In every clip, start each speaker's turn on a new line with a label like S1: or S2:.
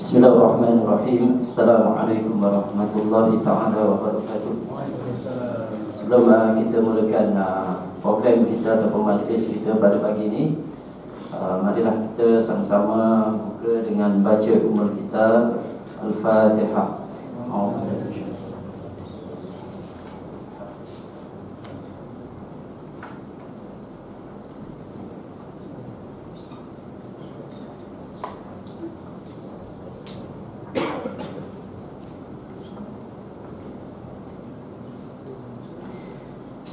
S1: Bismillahirrahmanirrahim. Assalamualaikum warahmatullahi ta'ala wabarakatuh. Sebelum kita mulakan program kita atau majlis kita pada pagi ini, marilah kita sama-sama buka dengan baca ummul kitab Al-Fatihah.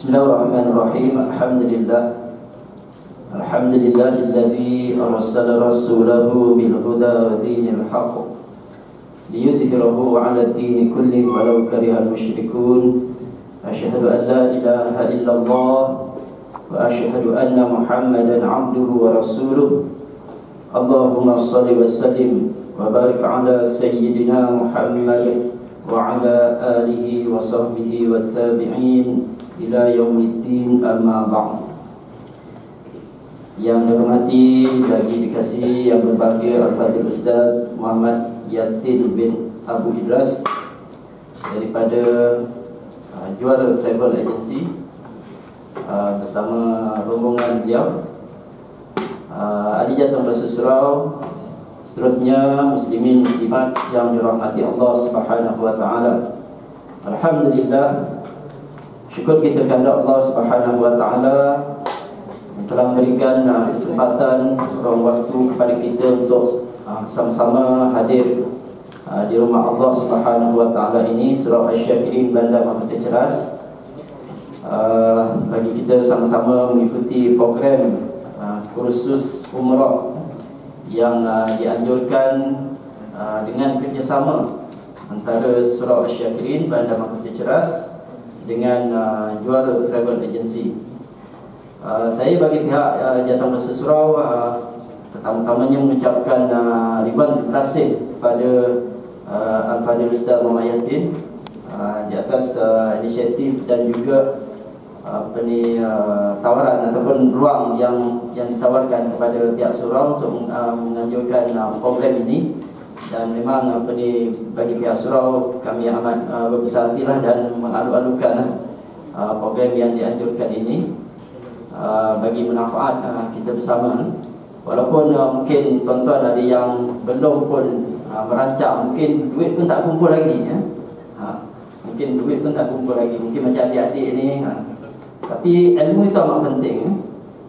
S1: Bismillahirrahmanirrahim. Alhamdulillahilladzi arsala rasulahu bil huda wa dinil haqq liyudhhirahu 'ala ad-din kullihi walau karihal musyrikun. Asyhadu an la ilaha illallah wa asyhadu anna Muhammadan 'abduhu wa rasuluh. Allahumma shalli wa sallim wa barik 'ala sayyidina Muhammad wa 'ala alihi wa sahbihi wat tabi'in ila yaumiddin, amma ba'd. Yang dihormati bagi dikasihi yang berbahagia Al-Fadhil Ustaz Muhammad Yatin bin Abu Idras daripada Juara Travel Agency, bersama rombongan beliau, ahli jatuh bahasa surau, seterusnya muslimin muslimat yang dirahmati Allah Subhanahu wa taala. Alhamdulillah, syukur kita kepada Allah Subhanahu wa taala yang telah memberikan kesempatan ruang waktu kepada kita untuk sama-sama hadir di rumah Allah Subhanahu wa taala ini, Surau Asy-Syakirin, Bandar Mahkota Ceras, bagi kita sama-sama mengikuti program kursus umrah yang dianjurkan dengan kerjasama antara Surau Asy-Syakirin, Bandar Mahkota Ceras dengan Juara Travel Agency. Saya bagi pihak Jatuh Bahasa Surau pertama-tamanya mengucapkan ribuan terima kasih kepada Al-Fadhil Ustaz Muhammad Yatin di atas inisiatif dan juga tawaran ataupun ruang yang ditawarkan kepada pihak surau untuk menganjurkan program ini. Dan memang bagi pihak surau kami amat berbesar hatilah dan mengalu-alukan program yang dianjurkan ini bagi manfaat kita bersama. Walaupun mungkin tuan-tuan ada yang belum pun merancang, mungkin duit pun tak kumpul lagi ya. Mungkin duit pun tak kumpul lagi, mungkin macam adik-adik ni. Tapi ilmu itu amat penting.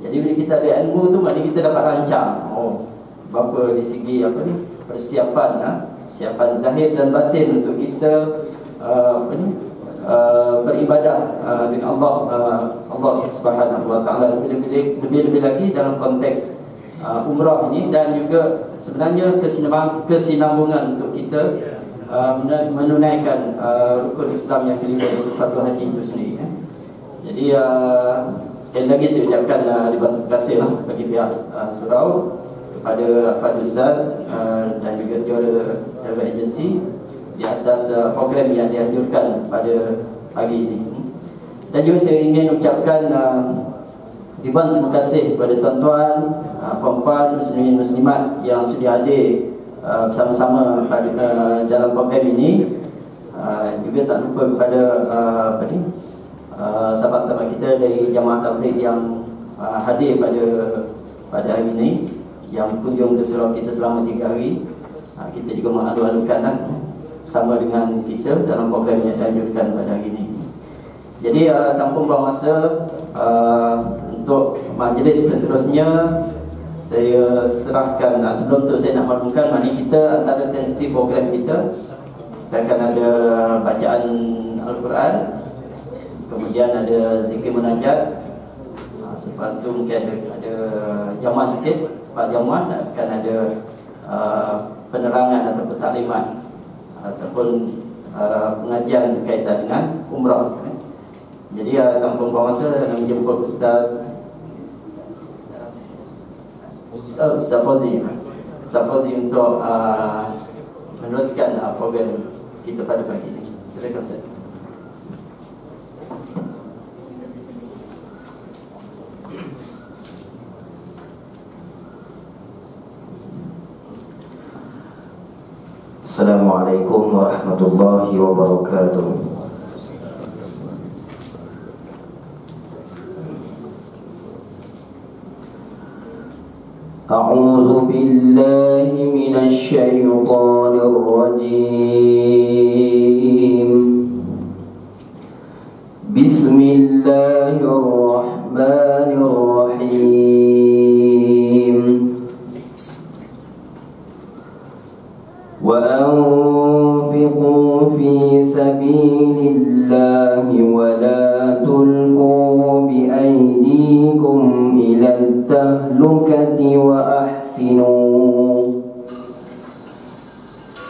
S1: Jadi bila kita ada ilmu tu, maknanya kita dapat rancang. Berapa di segi persiapan zahir dan batin untuk kita beribadah dengan Allah Subhanahu wa taala, lebih-lebih lagi dalam konteks umrah ini, dan juga sebenarnya kesinambungan untuk kita menunaikan rukun Islam yang kelima, iaitu fardu haji itu sendiri ya. Jadi sekali lagi saya ucapkan ribuan terima kasih bagi pihak surau kepada Al-Fadhil Ustaz dan juga Juara Travel Agency di atas program yang dianjurkan pada pagi ini. Dan juga saya ingin ucapkan ribuan terima kasih kepada tuan-tuan, puan-puan, muslimin muslimat yang sudah hadir bersama-sama dalam program ini. Juga tak lupa kepada sahabat-sahabat kita dari Jamaah Tabligh yang hadir pada hari ini, yang berkunjung ke surau kita selama 3 hari. Kita juga mengalu-alukan sama dengan kita dalam program yang dianjurkan pada hari ini. Jadi tanpa buang masa, untuk majlis seterusnya saya serahkan. Sebelum tu saya nak maklumkan, maknanya kita antara tentatif program kita akan ada bacaan Al-Quran, kemudian ada zikir munajat, selepas tu mungkin ada jamuan sikit. Pak jamuan akan ada penerangan atau taklimat ataupun pengajian berkaitan dengan umrah. Jadi tanpa buang masa, nak menjemput Ustaz Fauzi untuk meneruskan program kita pada pagi ini. Silakan Ustaz.
S2: Assalamualaikum warahmatullahi wabarakatuh. A'udzu billahi minasy syaithanir rajim. Bismillahirrahmanirrahim. Wa anfiqu fi sabilillahi wa la tulqu bi aydikum ila tahlukati wa ahsinu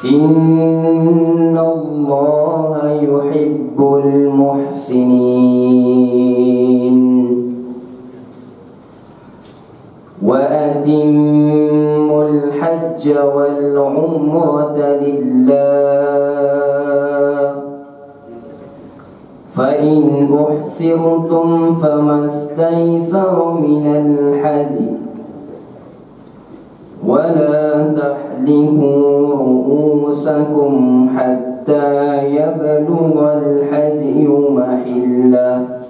S2: innallaha yuhibbul muhsinin. Wa atimmul hajja wal umrata lillah fa in uhsirtum famastaysara minal hadi wa la tahliku ru'usakum hatta yablughal hadyu mahillah.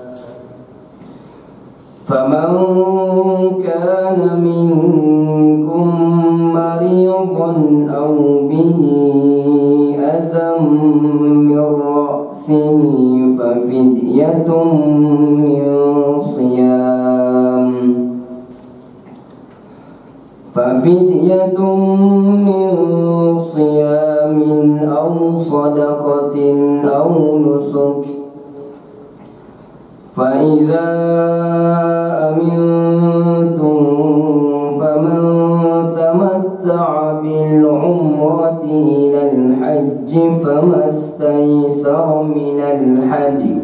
S2: فمن كان منكم مريضا أو به أذى من رأسه ففدية من صيام أو صدقة أو نسك فإذا أمنتم فمن تمتع بالعمرة إلى الحج فما استيسر من الهدي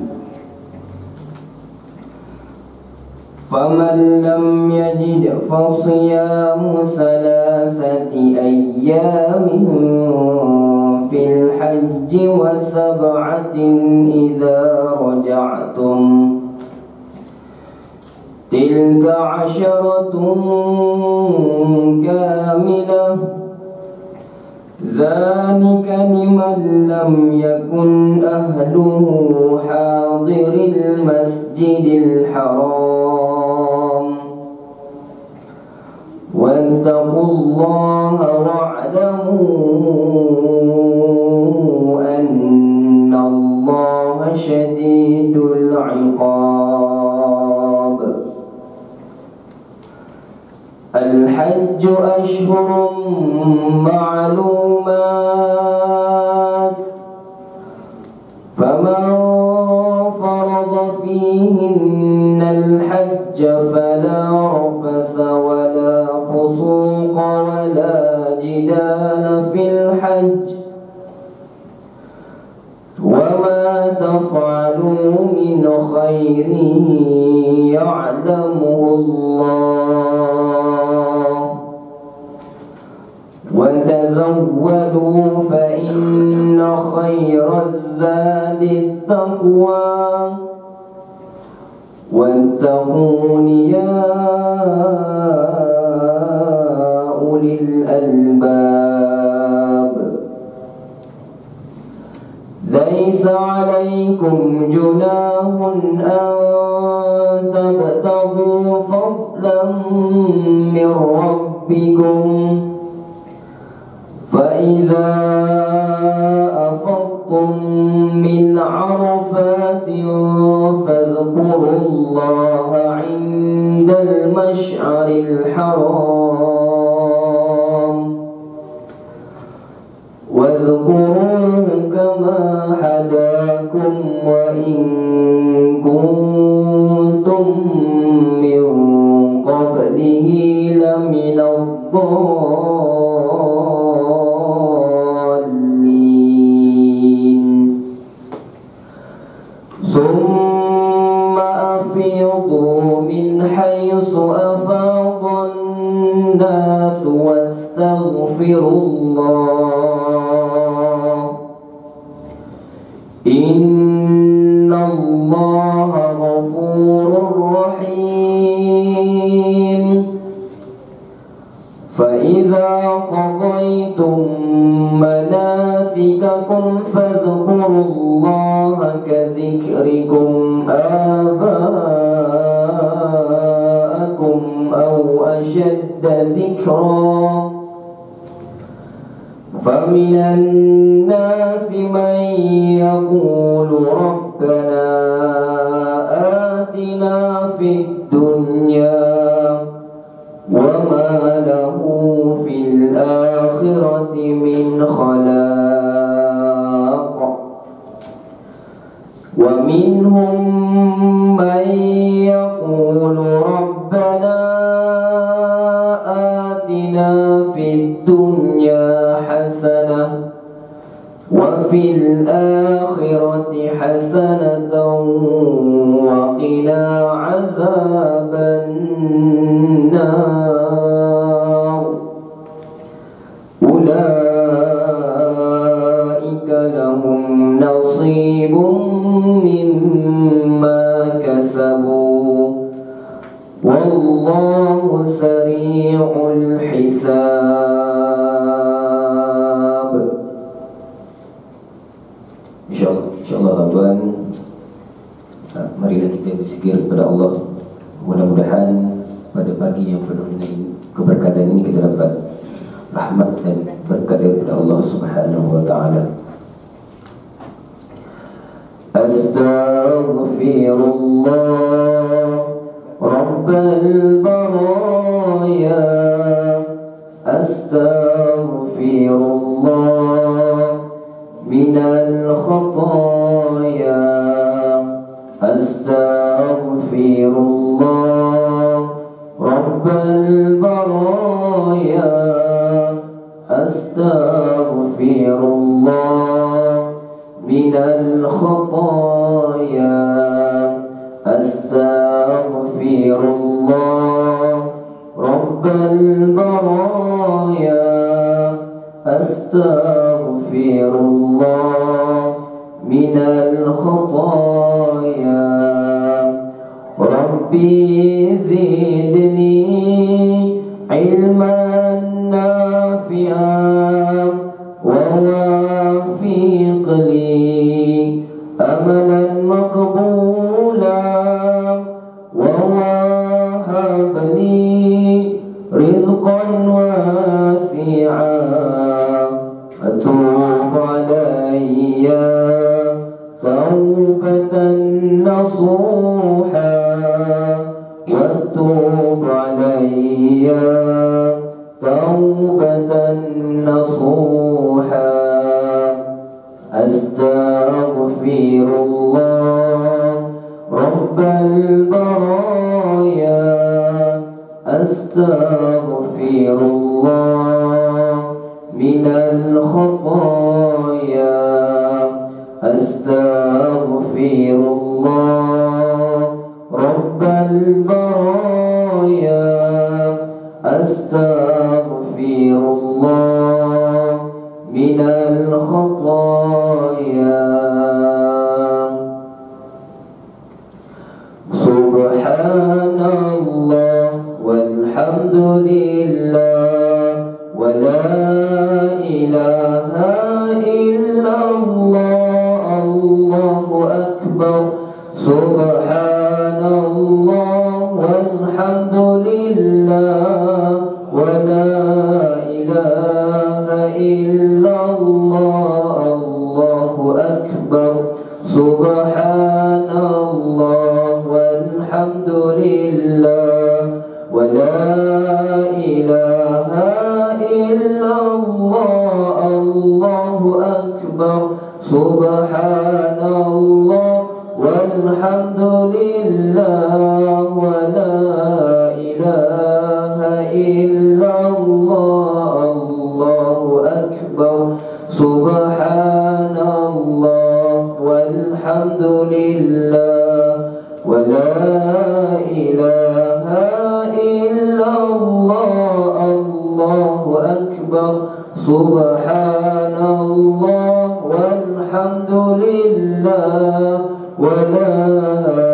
S2: فمن لم يجد فصيام 3 أيام في الحج و7 إذا رجعتم تلك 10 كاملة ذلك لمن لم يكن أهله حاضر المسجد الحرام واتقوا الله واعلموا أن الله شديد العقاب. الحج أشهر معلومات فمن فرض فيهن الحج فلا رفث ولا فسوق ولا جدال في الحج وما تفعلوا من خير يعلمه الله وتزودوا فإن خير الزاد التقوى واتقون يا أولي الألباب. ليس عليكم جناح أن تبتغوا فضلا من ربكم فإذا أفضتم من عرفات فاذكروا الله عند المشعر الحرام واذكروه كما هداكم وإن كنتم من قبله لمن الضالين. ثم أفيضوا من حيث أفاض الناس واستغفروا الله إن الله غفور رحيم. فإذا قضيتم مناسككم كذكركم آباءكم أو أشد ذكرا فمن الناس من يقول ربنا آتنا في الدنيا وما له في الآخرة من خلاق ومنهم من يقول ربنا آتنا في الدنيا حسنة وفي الآخرة حسنة وقنا عذاب النار أولئك لهم نصيب مما كسبوا والله سريع الحساب. InsyaAllah tuan-tuan, marilah kita berzikir kepada Allah. Mudah-mudahan pada pagi yang penuh dengan keberkatan ini kita dapat rahmat dan berkat daripada Allah Subhanahu wa taala. Astaghfirullah Rabbal baraya, astaghfirullah minal khataya, astaghfirullah Rabbal baraya, astaghfirullah minal khataya, astaghfirullah Rabbal baraya, astaghfirullah minal khataya. Rabbi zidni ilman nafi'an wa wafiq li amalan maqbulan wa wahab li rizqan wasi'an atub alayya tawbatan nasuha واتوب علي توبة نصوحا أستغفر الله رب البرايا أستغفر الله من الخطايا أستغفر الله رب البرايا أستغفر الله من الخطايا سبحان الله والحمد لله ولا إله إلا الله الله أكبر سبحان الله والحمد لله ولا إله إلا الله الله أكبر سبحان الله والحمد لله ولا إله إلا الله الله أكبر سبحان الله والحمد لله ولا إله إلا الله الله أكبر سبحان الله والحمد لله ولا إله إلا الله الله أكبر سبحان الله والحمد لله ولا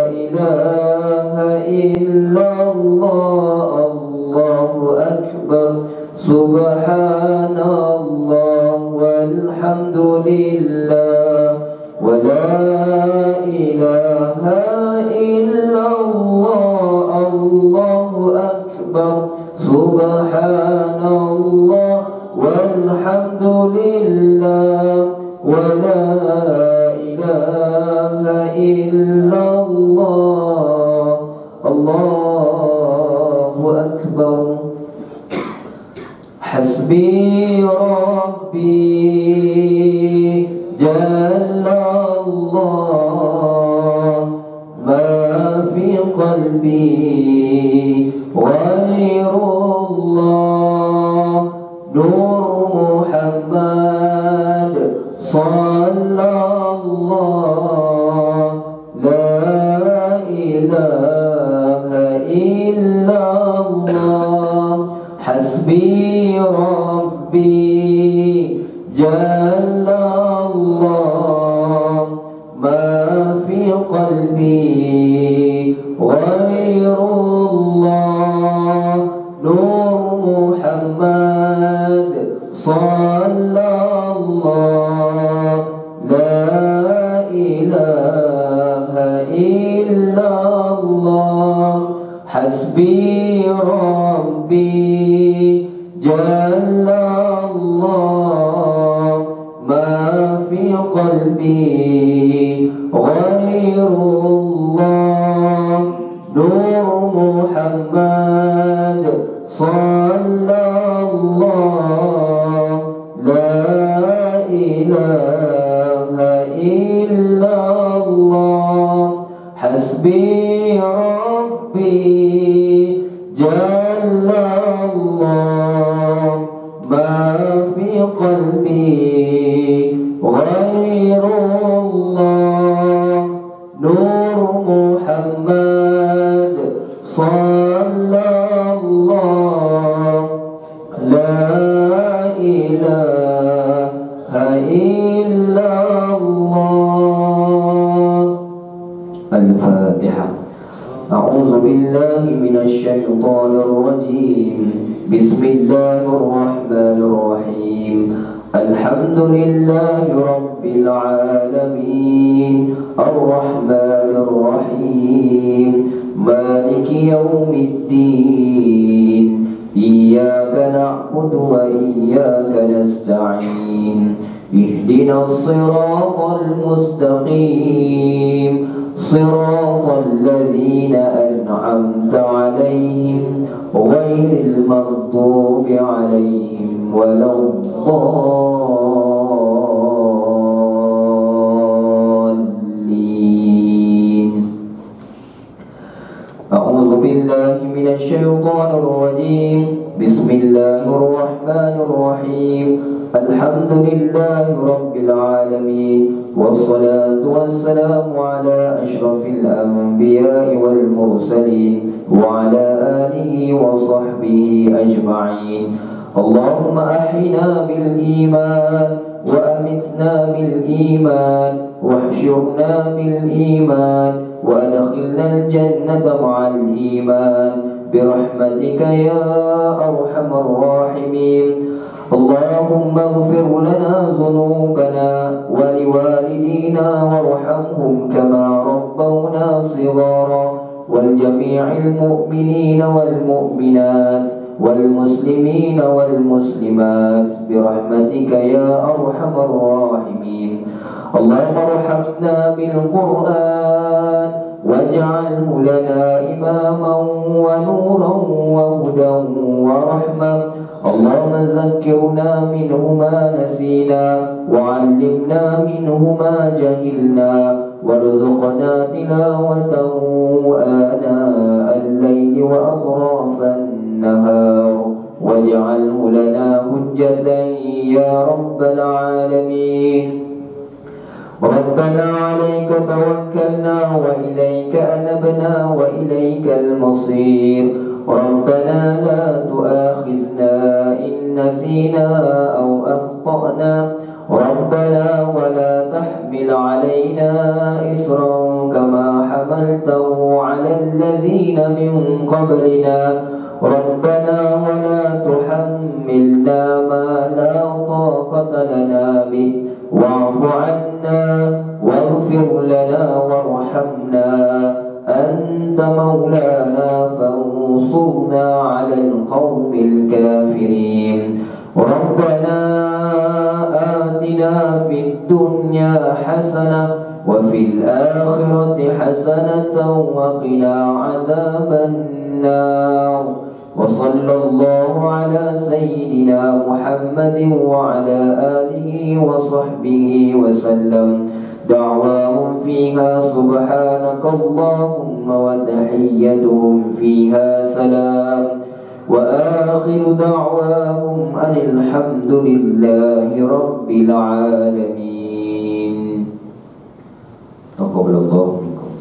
S2: إله إلا الله الله أكبر سبحان الله والحمد لله ولا إلا الله الله أكبر حسبي ربي جل الله ما في قلبي غير الله نور محمد صلى الله لا إله إلا الله حسبي ربي جل الله ما في قلبي غير الله نور محمد صلى الله لا إله إلا الله حسبي ربي جل الله ما في قلبي غير الله نور محمد صلى الله لا إله إلا الله حسبي ربي جل الله ما في قلبي غير الله نور محمد صلى الله لا إله إلا الله الفاتحة أعوذ بالله من الشيطان الرجيم بسم الله الرحمن الرحيم الحمد لله رب العالمين الرحمن الرحيم مالك يوم الدين إياك نعبد وإياك نستعين اهدنا الصراط المستقيم صراط الذين أنعمت عليهم غير المغضوب عليهم ولا الضالين أعوذ بالله من الشيطان الرجيم بسم الله الرحمن الرحيم الحمد لله رب العالمين والصلاة والسلام على أشرف الأنبياء والمرسلين وعلى آله وصحبه أجمعين اللهم أحينا بالإيمان وأمتنا بالإيمان واحشرنا بالإيمان وأدخلنا الجنة مع الإيمان برحمتك يا أرحم الراحمين اللهم اغفر لنا ذنوبنا ولوالدينا وارحمهم كما ربونا صغارا ولجميع المؤمنين والمؤمنات والمسلمين والمسلمات برحمتك يا أرحم الراحمين اللهم ارحمنا بالقرآن واجعله لنا إماما ونورا وهدى ورحمة اللهم ذكرنا منه ما نسينا وعلمنا منه ما جهلنا وارزقنا تلاوته آناء الليل وأطراف النهار واجعله لنا حجة يا رب العالمين ربنا عليك توكلنا وإليك أنبنا وإليك المصير ربنا لا تؤاخذنا إن نسينا أو أخطأنا ربنا ولا تحمل علينا إصرا كما حملته على الذين من قبلنا ربنا ولا تحملنا ما لا طاقة لنا به واعف عنا واغفر لنا وارحمنا أنت مولانا فانصرنا على القوم الكافرين ربنا آتنا في الدنيا حسنة وفي الآخرة حسنة وقنا عذاب النار. وصلى الله على سيدنا محمد وعلى آله وصحبه وسلم. دعواهم فيها سبحانك اللهم وتحيتهم فيها سلام. وآخر دعواهم أن الحمد لله رب العالمين. تقبل الله منكم.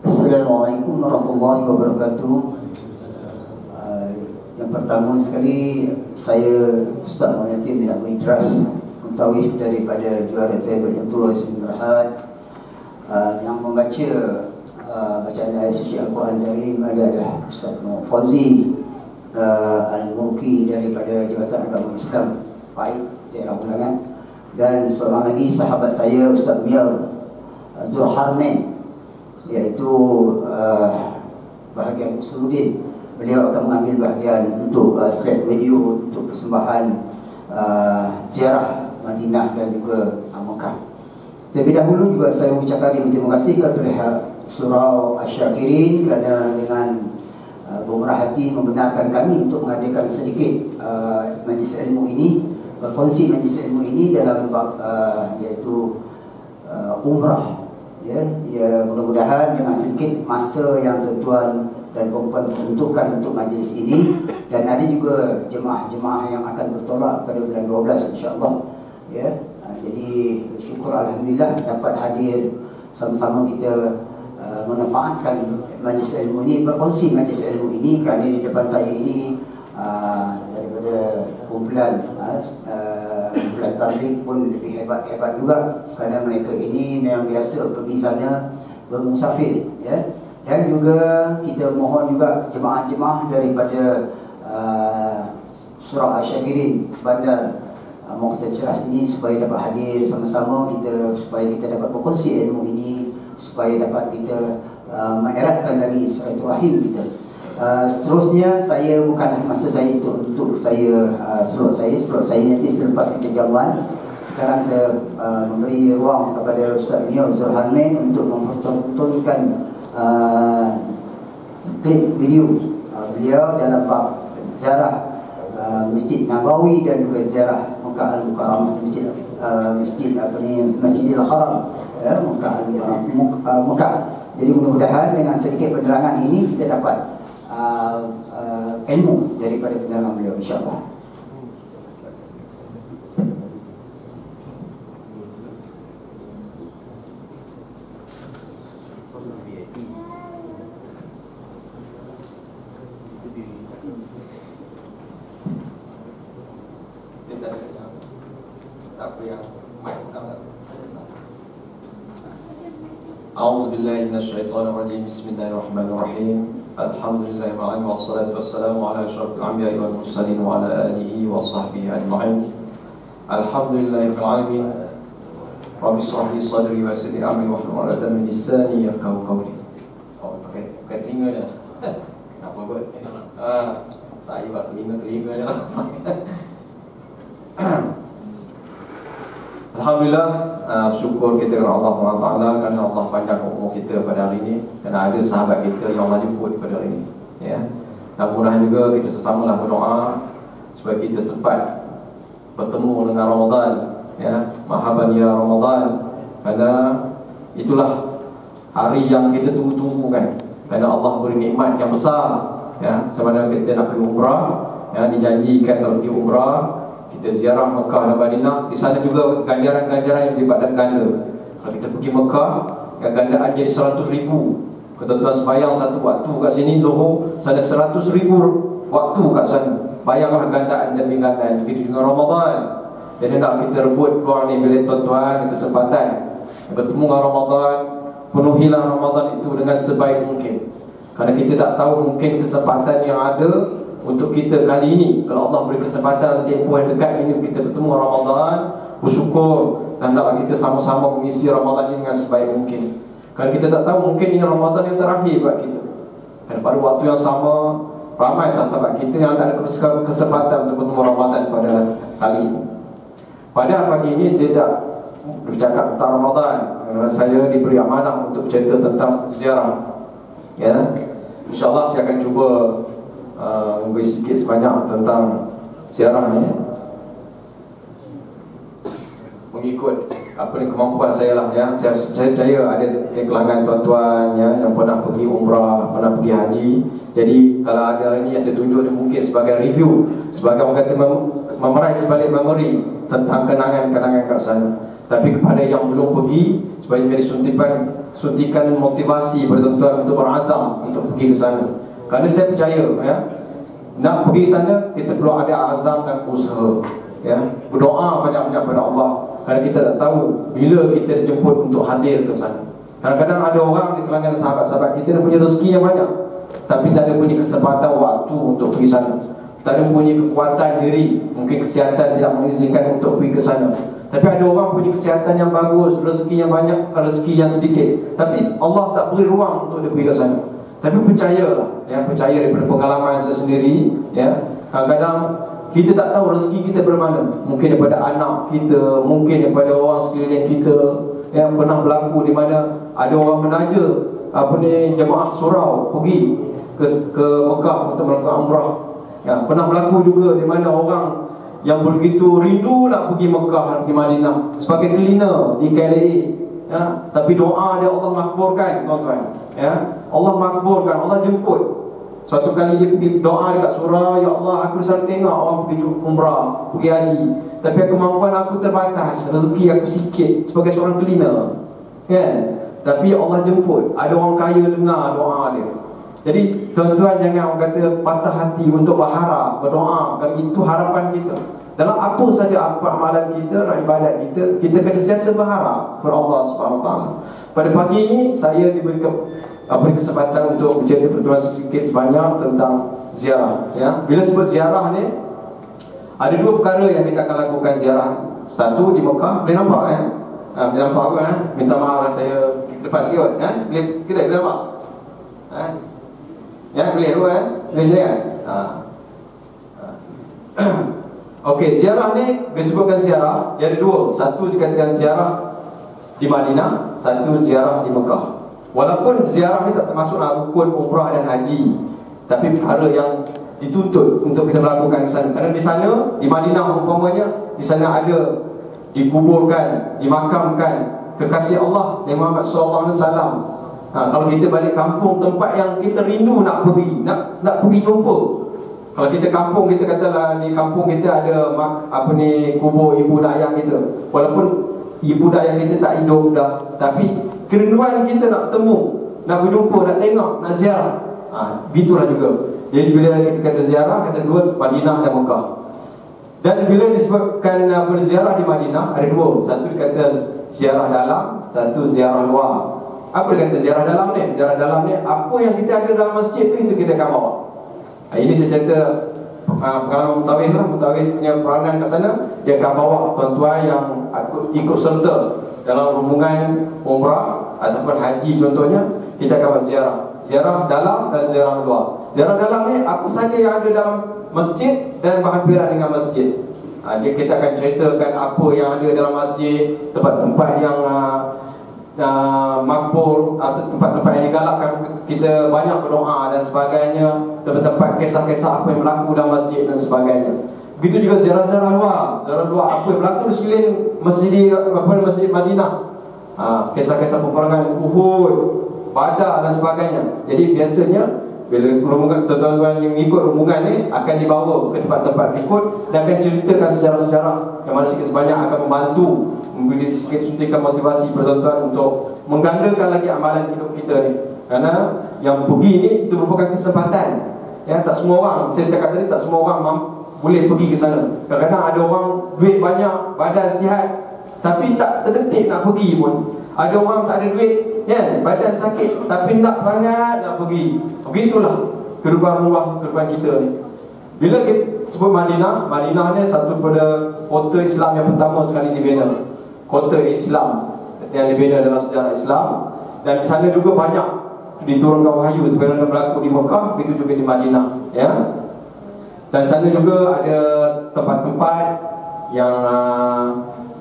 S3: Assalamualaikum warahmatullahi wabarakatuh. Yang pertama sekali, saya Ustaz Muhammad Yatim bin Abdul Idras, mentawih daripada juara Table yang tua Sini Berhad, yang membaca bacaan ayat suci Al-Quran Karim adalah Ustaz Muhammad Fauzi Al-Murki daripada Jabatan Agama Islam Pahit, daerah Ulangan, dan seorang lagi sahabat saya Ustaz Miar Zulharnain, iaitu bahagian Usuluddin. Beliau akan mengambil bahagian untuk slide video untuk persembahan ziarah Madinah dan juga Mekah. Terlebih dahulu juga saya mengucapkan terima kasih kepada Surau Asy-Syakirin kerana dengan bermurah hati membenarkan kami untuk mengadakan sedikit majlis ilmu ini, berkongsi majlis ilmu ini dalam iaitu umrah. Ya, mudah-mudahan dengan sedikit masa yang tuan-tuan dan puan-puan peruntukkan untuk majlis ini, dan ada juga jemaah-jemaah yang akan bertolak pada bulan 12 insya-Allah. Ya, jadi syukur alhamdulillah dapat hadir sama-sama kita memanfaatkan majlis ilmu ini, berkongsi majlis ilmu ini, kerana di depan saya ini daripada kumpulan tabligh pun lebih hebat-hebat juga, kerana mereka ini memang biasa pergi sana bermusafir, ya. Dan juga kita mohon juga jemaah-jemaah daripada Surau Asy-Syakirin Bandar Mokhtar Ceras ini supaya dapat hadir sama-sama kita, supaya kita dapat berkongsi ilmu ini, supaya dapat kita mengeratkan lagi silaturahim kita. Seterusnya, saya bukan masa saya untuk saya slot saya nanti selepas kita jawapan. Sekarang kita memberi ruang kepada Ustaz Mio Zulharnain untuk mempertontonkan klip video beliau dalam bab ziarah Masjid Nabawi dan juga ziarah Mekah Al-Mukarramah, Masjidil Haram, ya, Mekah. Jadi mudah-mudahan dengan sedikit penerangan ini kita dapat ilmu daripada penerangan beliau, insya-Allah.
S1: A'udzubillahi minasyaitonirrajim. Bismillahirrahmanirrahim. Alhamdulillahirabbil alamin wassalatu wassalamu ala asyrafil anbiya'i wal mursalin wa ala alihi washabbihi ajma'in. Alhamdulillahirabbil alamin. Rabbi shrah li sadri wa yassir li amri wahlul 'uqdatam min lisani yafqahu qawli. Oh, pakai telinga dah. Apa buat? Saya buat telinga dah. Alhamdulillah, syukur kita kepada Allah Taala kerana Allah panjang umur kita pada hari ini, kerana ada sahabat kita yang Allah jemput pada hari ini, ya. Dan mudah juga kita sesamalah berdoa supaya kita sempat bertemu dengan Ramadan, ya. Marhaban ya Ramadan, kerana itulah hari yang kita tunggu-tunggu kan, kerana Allah beri nikmat yang besar, ya. Sebenarnya kita nak pergi umrah, ya, dijanjikan kalau pergi umrah kita ziarah Mekah dan Madinah, di sana juga ganjaran-ganjaran yang dilipat ganda. Kalau kita pergi Mekah, yang gandaan jadi 100,000. Ketentuan sembahyang satu waktu kat sini Zuhur, sana 100,000 waktu kat sana. Bayanglah gandaan demi gandaan. Begitu dengan Ramadan. Jadi nak kita rebut peluang ni bila tuan-tuan kesempatan bertemu dengan Ramadan, penuhilah Ramadan itu dengan sebaik mungkin. Kerana kita tak tahu mungkin kesempatan yang ada
S4: untuk kita kali ini. Kalau Allah beri kesempatan tempoh yang dekat ini kita bertemu Ramadan, bersyukur dan hendaklah kita sama-sama mengisi Ramadan ini dengan sebaik mungkin. Kerana kita tak tahu, mungkin ini Ramadan yang terakhir buat kita. Dan pada waktu yang sama, ramai sahabat kita yang tak ada kesempatan untuk bertemu Ramadan pada kali ini. Pada pagi ini saya tak bercakap tentang Ramadan, kerana saya diberi amanah untuk bercerita tentang ziarah. Ya, InsyaAllah saya akan cuba memberi sedikit sebanyak tentang ziarah ni, mengikut apa ni kemampuan saya lah ya. Saya percaya ada kelangan tuan-tuan ya, yang pernah pergi umrah, pernah pergi haji. Jadi kalau ada ini yang saya tunjuk ni mungkin sebagai review, sebagai orang kata memerai sebalik memori tentang kenangan-kenangan kat sana. Tapi kepada yang belum pergi, supaya menjadi suntikan motivasi pada tuan-tuan untuk berazam untuk pergi ke sana. Kerana saya percaya ya, nak pergi sana kita perlu ada azam dan usaha ya. Berdoa banyak-banyak pada Allah, kerana kita tak tahu bila kita dijemput untuk hadir ke sana. Kadang-kadang ada orang di kalangan sahabat-sahabat kita yang punya rezeki yang banyak, tapi tak ada punya kesempatan waktu untuk pergi sana. Tak ada punya kekuatan diri, mungkin kesihatan tidak mengizinkan untuk pergi ke sana. Tapi ada orang punya kesihatan yang bagus, rezeki yang banyak, rezeki yang sedikit, tapi Allah tak beri ruang untuk dia pergi ke sana. Tapi percayalah ya, percaya daripada pengalaman saya sendiri ya, kadang-kadang kita tak tahu rezeki kita bermana. Mungkin daripada anak kita, mungkin daripada orang sekeliling kita. Yang pernah berlaku di mana ada orang menaja jemaah surau pergi ke Mekah untuk melakukan umrah ya. Pernah berlaku juga di mana orang yang begitu rindu nak pergi Mekah, nak pergi Madinah sebagai cleaner di KLIA ya. Tapi doa dia Allah makbulkan tuan-tuan ya. Allah makbulkan, Allah jemput. Suatu kali dia pergi doa dekat surau, ya Allah aku selalu tengok orang pergi umrah, pergi haji, tapi kemampuan aku terbatas, rezeki aku sikit sebagai seorang cleaner kan. Tapi Allah jemput, ada orang kaya dengar doa dia. Jadi tuan-tuan jangan orang kata patah hati untuk berharap, berdoa, kerana itu harapan kita. Dalam apa saja amalan kita, ibadat kita, kita kena sentiasa berharap kepada Allah SWT. Pada pagi ini saya diberi kesempatan untuk bercerita pertemuan sedikit sebanyak tentang ziarah ya. Bila sebut ziarah ni, ada dua perkara yang kita akan lakukan ziarah. Satu di Mekah, boleh nampak kan? Boleh nampak apa kan? Minta maaf lah saya depan sikit kan? Boleh nampak? Ya, boleh tu kan? Boleh kan? Okey, ziarah ni disebutkan ziarah, dia ada dua. Satu dikatakan ziarah di Madinah, satu ziarah di Mekah. Walaupun ziarah ni tak termasuklah rukun umrah dan haji, tapi perkara yang dituntut untuk kita melakukan di sana. Kerana di sana, di Madinah umpamanya, di sana ada dikuburkan, dimakamkan kekasih Allah Nabi Muhammad SAW. Kalau kita balik kampung, tempat yang kita rindu nak pergi, nak pergi jumpa. Kalau kita kampung, kita katalah di kampung kita ada kubur ibu dan ayah kita. Walaupun ibu dan ayah kita tak hidup dah, tapi kerinduan kita nak temu, nak berjumpa, nak tengok, nak ziarah. Begitulah juga. Jadi bila kita kata ziarah, kata dua, Madinah dan Mekah. Dan bila disebutkan ziarah di Madinah, ada dua. Satu dikata ziarah dalam, satu ziarah luar. Apa dia kata ziarah dalam ni? Ziarah dalam ni, apa yang kita ada dalam masjid tu, itu kita akan bawa. Ini saya cerita pengalaman mutawif lah. Mutawif punya peranan kat sana, dia akan bawa tuan-tuan yang ikut serta dalam rombongan umrah ataupun haji contohnya. Kita akan buat ziarah, ziarah dalam dan ziarah luar. Ziarah dalam ni, apa saja yang ada dalam masjid dan berhampiran dengan masjid. Kita akan ceritakan apa yang ada dalam masjid, tempat-tempat yang makbul atau tempat-tempat yang digalakkan kita banyak berdoa dan sebagainya, tempat-tempat kisah-kisah apa yang berlaku dalam masjid dan sebagainya. Begitu juga ziarah-ziarah luar. Ziarah luar, apa yang berlaku di sekeliling Masjid Madinah, kisah-kisah peperangan Uhud, Badar dan sebagainya. Jadi biasanya bila rombongan tuan-tuan yang mengikut rombongan ni akan dibawa ke tempat-tempat berikut dan akan ceritakan sejarah-sejarah yang mana sikit sebanyak akan membantu memberi sikit suntikan motivasi tuan-tuan untuk menggandakan lagi amalan hidup kita ni. Kerana yang pergi ni itu merupakan kesempatan ya. Tak semua orang, saya cakap tadi, tak semua orang boleh pergi ke sana. Kadang-kadang ada orang duit banyak, badan sihat, tapi tak terdetik nak pergi pun. Ada orang tak ada duit ya, badan sakit, tapi nak sangat nak pergi. Begitulah kehidupan kita ni. Bila kita sebut Madinah, Madinah ni satu pada kota Islam yang pertama sekali dibina. Kota Islam yang dibina dalam sejarah Islam. Dan di sana juga banyak diturunkan wahyu sebagaimana berlaku di Mekah, begitu juga di Madinah, ya. Dan sana juga ada tempat-tempat yang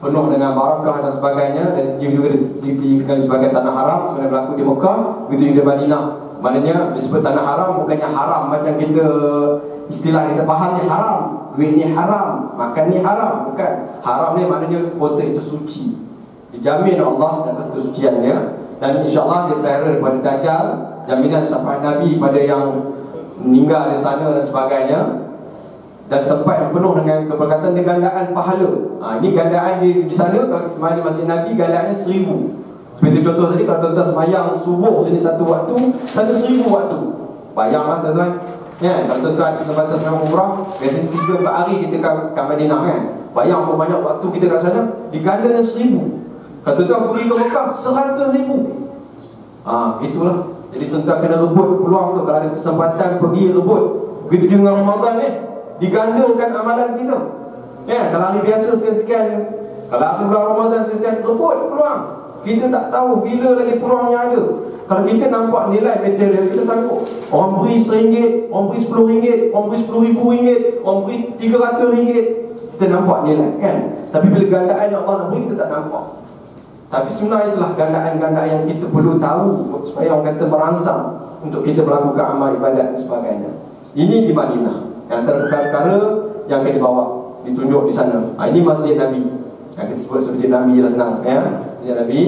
S4: penuh dengan barakah dan sebagainya, dan juga dikenali sebagai tanah haram sebagaimana berlaku di Mekah, begitu juga di Madinah. Maknanya disebut tanah haram bukannya haram macam kita istilah kita faham ni haram, duit ni haram, makan ni haram, bukan. Haram ni maknanya kota itu suci, dijamin Allah atas kesuciannya, dan insya-Allah dipelihara daripada dajjal, jaminan syafaat Nabi pada yang meninggal di sana dan sebagainya. Dan tempat yang penuh dengan keberkatan dan gandaan pahala. Ini gandaan di sana, kalau sembahyang di Masjid Nabi gandaannya 1000. Seperti contoh tadi, kalau tuan-tuan sembahyang subuh sini 1 waktu, sana 1000 waktu. Bayanglah tuan-tuan, ya, kalau tuan-tuan kesempatan senang umrah, biasanya 3-4 hari kita kat Madinah, kan. Bayang berapa banyak waktu kita kat sana, digandakan 1000. Kalau tuan-tuan pergi ke Mekah, 100,000. Itulah. Jadi tuan-tuan kena rebut peluang tu. Kalau ada kesempatan, pergi rebut. Begitu juga dengan Ramadan ni, digandakan amalan kita. Ya, kalau hari biasa sekian-sekian, kalau hari bulan Ramadan sekian, rebut peluang. Kita tak tahu bila lagi peluangnya ada. Kalau kita nampak nilai material, kita sanggup. Orang beri RM1, orang beri RM10, orang beri RM10,000, orang beri RM300, kita nampak nilai, kan? Tapi bila gandaan yang Allah nak beri, kita tak nampak. Tapi sebenarnya itulah gandaan-gandaan yang kita perlu tahu, supaya orang kata merangsang untuk kita melakukan amal ibadat dan sebagainya. Ini di Madinah, yang antara perkara-perkara yang akan dibawa, ditunjuk di sana. Ini Masjid Nabi, yang kita sebut Masjid Nabi lah, senang, ya. Masjid Nabi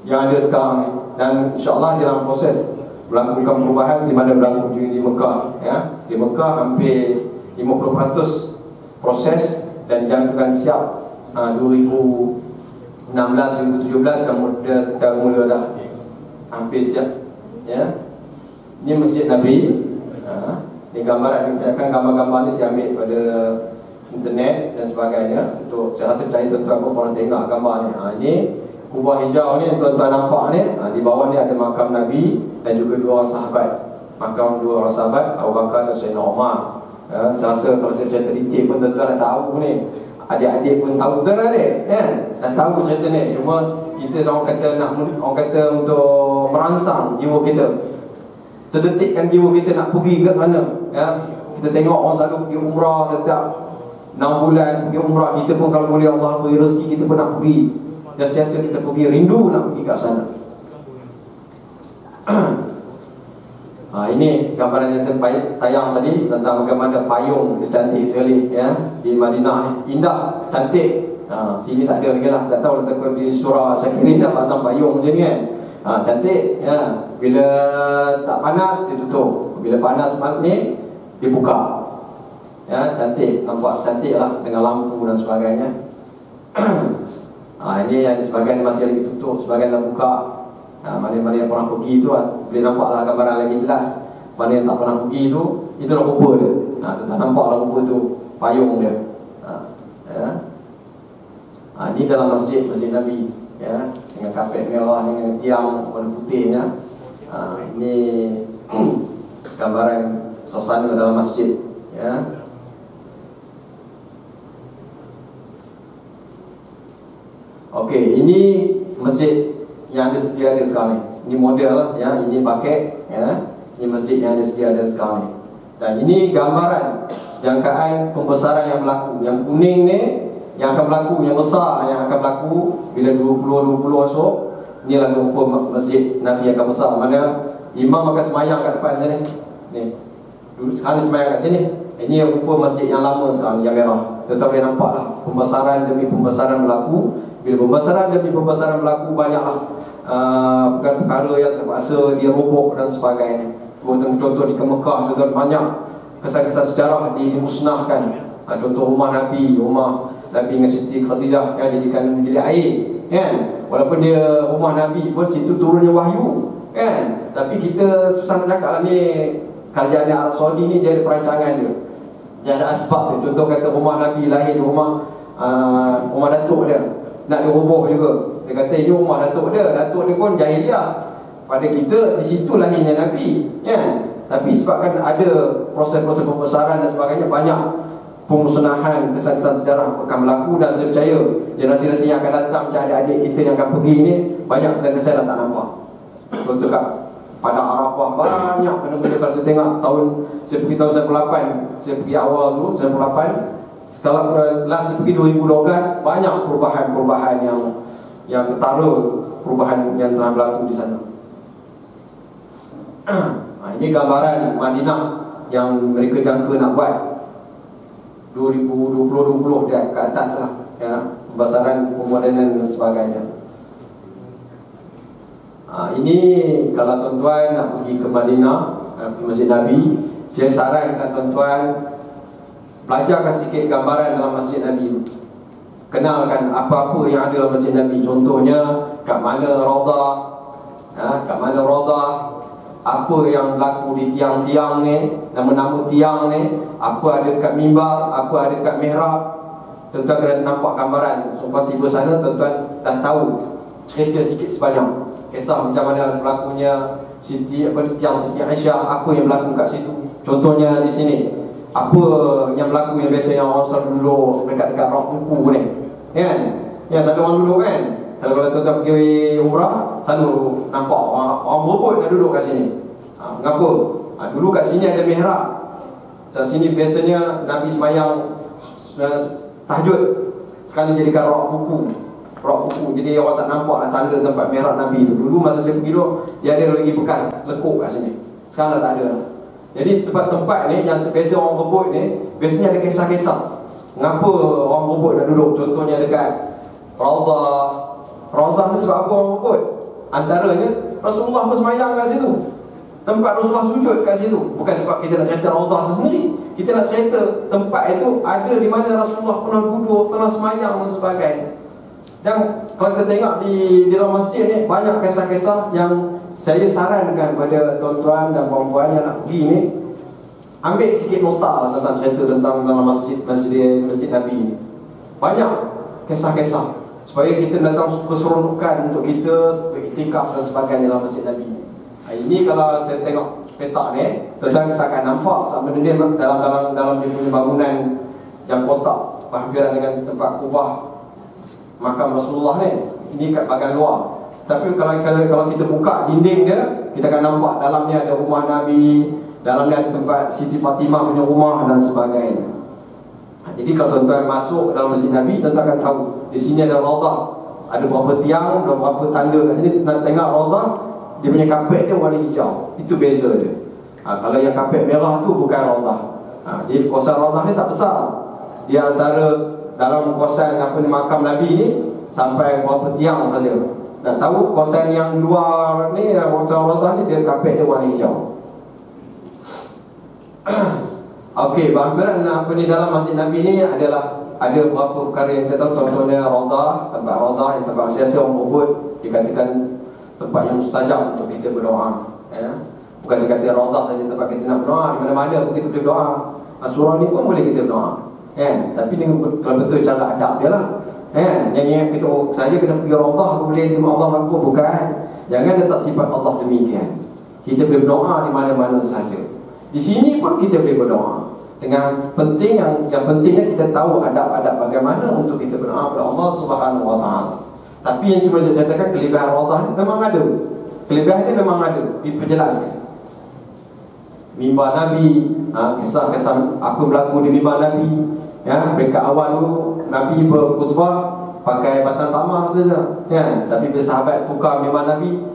S4: yang ada sekarang ni. Dan insya-Allah dalam proses melakukan perubahan di mana berlaku di Mekah, ya. Di Mekah hampir 50% proses dan dijangkakan siap 2016-2017 dah mula dah hampir siap, ya. Ini Masjid Nabi. Ini gambaran, kan gambar-gambar ni saya ambil pada internet dan sebagainya. Untuk saya rasa tadi tuan-tuan pun pernah tengok gambar ni. Ini kubah hijau ni tuan-tuan nampak ni. Di bawah ni ada makam Nabi dan juga 2 orang sahabat. Makam 2 orang sahabat, Abu Bakar dan Sayyidina Umar. Saya rasa kalau saya cerita detail pun tuan-tuan dah tahu ni. Adik-adik pun tahu, betul tak adik? Dah tahu cerita ni. Cuma kita orang kata untuk merangsang jiwa kita, terdetikkan jiwa kita nak pergi ke sana, ya. Kita tengok orang selalu pergi umrah setiap 6 bulan pergi umrah. Kita pun kalau boleh Allah beri rezeki, kita pun nak pergi. Dan siasa kita pergi, rindu nak pergi kat sana. Ini gambaran yang saya tayang tadi tentang bagaimana payung itu cantik sekali, ya, di Madinah ni. Indah, cantik. Sini tak ada lagi lah. Saya tahu letak di surah Syakirin dah pasang payung macam ni, kan. Cantik, ya. Bila tak panas, ditutup. Bila panas ni, dibuka. Ya, cantik. Nampak cantik lah dengan lampu dan sebagainya. Ini yang sebagian masih lagi tutup, sebagian dah buka. Mana-mana yang pernah pergi tu, boleh nampaklah gambaran lagi jelas. Mana yang tak pernah pergi tu, itulah rupa dia. Tuan nampaklah rupa tu, payung dia. Ya. Ini dalam masjid Nabi, ya, dengan kapet merah, dengan tiang warna putihnya. Ini gambaran suasana dalam masjid, ya. Okey, ini masjid yang ada sedia ada sekarang ni. Ini model lah, ya. Ini paket, ya. Ini masjid yang ada sedia ada sekarang ni. Dan ini gambaran jangkaan pembesaran yang berlaku. Yang kuning ni yang akan berlaku, yang besar yang akan berlaku bila 20 esok. Inilah rupa masjid Nabi yang akan besar. Mana imam akan semayang kat depan sini. Ni. Dulu sekarang semayang kat sini. Ini rupa masjid yang lama sekarang, yang merah. Tetapi nampaklah pembesaran demi pembesaran berlaku. Bila pembesaran demi pembesaran berlaku, banyaklah perkara yang terpaksa dia roboh dan sebagainya. Contoh di Mekah, contoh banyak kesan-kesan sejarah dimusnahkan. Contoh rumah Nabi, rumah Nabi dengan Siti Khadijah, yang jadikan bilik air, kan? Walaupun dia rumah Nabi pun situ turunnya wahyu, kan? Tapi kita susah nak cakap lah ni. Kerajaan Arab Saudi ni dia ada perancangan dia. Dia ada asbab dia. Contoh kata rumah Nabi lahir di rumah datuk dia, nak diroboh juga. Dia kata ini rumah datuk dia. Datuk dia pun jahiliah. Pada kita di situ lahirnya Nabi, kan? Tapi sebabkan ada proses-proses pembesaran dan sebagainya, banyak pemusnahan kesan-kesan sejarah akan berlaku. Dan saya percaya generasi-generasi yang akan datang, macam adik-adik kita yang akan pergi ni, banyak kesan-kesan dah tak nampak. Contoh kat Padang Arafah, banyak benda-benda. Kalau saya tengok tahun, saya pergi tahun 98, saya pergi awal dulu 98. Setelah saya pergi 2012, banyak perubahan-perubahan yang ketara, perubahan yang telah berlaku di sana. Ini gambaran Madinah yang mereka jangka nak buat 2020 dia ke atas lah, ya, pembesaran pemodenan dan sebagainya. Ini kalau tuan-tuan nak pergi ke Madinah, ke Masjid Nabi, saya sarankan tuan-tuan belajarkan sikit gambaran dalam Masjid Nabi. Kenalkan apa-apa yang ada dalam Masjid Nabi. Contohnya kat mana Raudah, kat mana Raudah, apa yang berlaku di tiang-tiang ni, nama-nama tiang ni, apa ada dekat mimbar, apa ada dekat mihrab. Tuan-tuan kena nampak gambaran tu. Sampai tiba sana, tuan-tuan dah tahu cerita sikit sebanyak. Kisah macam mana berlakunya tiang Siti Aisyah, apa yang berlaku kat situ. Contohnya di sini, apa yang berlaku yang biasanya orang selalu duduk dekat-dekat rak buku ni, kan? Yang selalu orang duduk kan. Selalu kalau tuan-tuan pergi umrah, selalu nampak orang berebut nak duduk kat sini. Mengapa? Dulu kat sini ada mihrab. Sini biasanya Nabi semayang tahajud. Sekarang jadikan rak buku. Jadi orang tak nampak lah tanda tempat mihrab Nabi tu. Dulu masa saya pergi tu, dia ada lagi bekas lekuk kat sini. Sekarang dah tak ada lah. Jadi tempat-tempat ni yang biasa orang berebut ni, biasanya ada kisah-kisah mengapa orang berebut nak duduk. Contohnya dekat Raudah ni sebab apa orang berebut? Antaranya Rasulullah bersemayang kat situ, tempat Rasulullah sujud kat situ. Bukan sebab kita nak cerita Raudah tu sendiri, kita nak cerita tempat itu ada di mana Rasulullah pernah duduk, pernah semayang dan sebagainya. Dan kalau kita tengok di dalam masjid ni, banyak kisah-kisah yang saya sarankan pada tuan-tuan dan puan-puan yang nak pergi ni, ambil sikit nota lah tentang cerita tentang dalam masjid Nabi ni. Banyak kisah-kisah supaya kita datang keseronokan untuk kita beriktikaf dan sebagainya dalam masjid Nabi. Ini kalau saya tengok peta ni, tuan-tuan kita akan nampak sama benda ni dalam dia punya bangunan yang kotak berhampiran dengan tempat kubah makam Rasulullah ni. Ini kat bahagian luar. Tapi kalau kita buka dinding dia, kita akan nampak dalam ni ada rumah Nabi, dalam ni ada tempat Siti Fatimah punya rumah dan sebagainya. Jadi kalau tuan-tuan masuk dalam Masjid Nabi, tuan-tuan akan tahu di sini ada Raudah, ada berapa tiang, ada berapa tanda kat sini. Nak tengok Raudah, dia punya kapet dia warna hijau. Itu beza dia. Kalau yang kapet merah tu bukan Raudah. Jadi kawasan Raudah ni tak besar. Dia antara dalam kawasan makam Nabi ni sampai berapa tiang saja. Nak tahu kawasan yang luar ni, kawasan Raudah ni, dia kapet dia warna hijau. Okey, berhampiran apa ni dalam Masjid Nabi ni adalah ada beberapa perkara yang kita tahu. Contohnya Raudah, tempat Raudah yang tempat sia-sia orang berebut, dikatakan tempat yang mustajab untuk kita berdoa, ya. Bukan sekadar Raudah saja tempat kita nak berdoa, di mana-mana pun kita boleh berdoa. Surah ni pun boleh kita berdoa, tapi dengan kalau betul cara adab dia lah. Yang kita saja kena pergi Raudah boleh terima Allah mampu, bukan. Jangan letak sifat Allah demikian. Kita boleh berdoa di mana-mana sahaja. Di sini pun kita boleh berdoa. Dengan penting yang pentingnya kita tahu adab-adab bagaimana untuk kita berdoa kepada Allah Subhanahu Wa Taala. Tapi yang cuma saya katakan kelebihan Raudah ni memang ada. Kelebihan dia memang ada, diperjelaskan. Mimbar Nabi, kisah-kisah apa berlaku di mimbar Nabi. Ya, peringkat awal dulu Nabi berkhutbah pakai batang tamar saja, ya. Tapi bila sahabat tukar mimbar Nabi,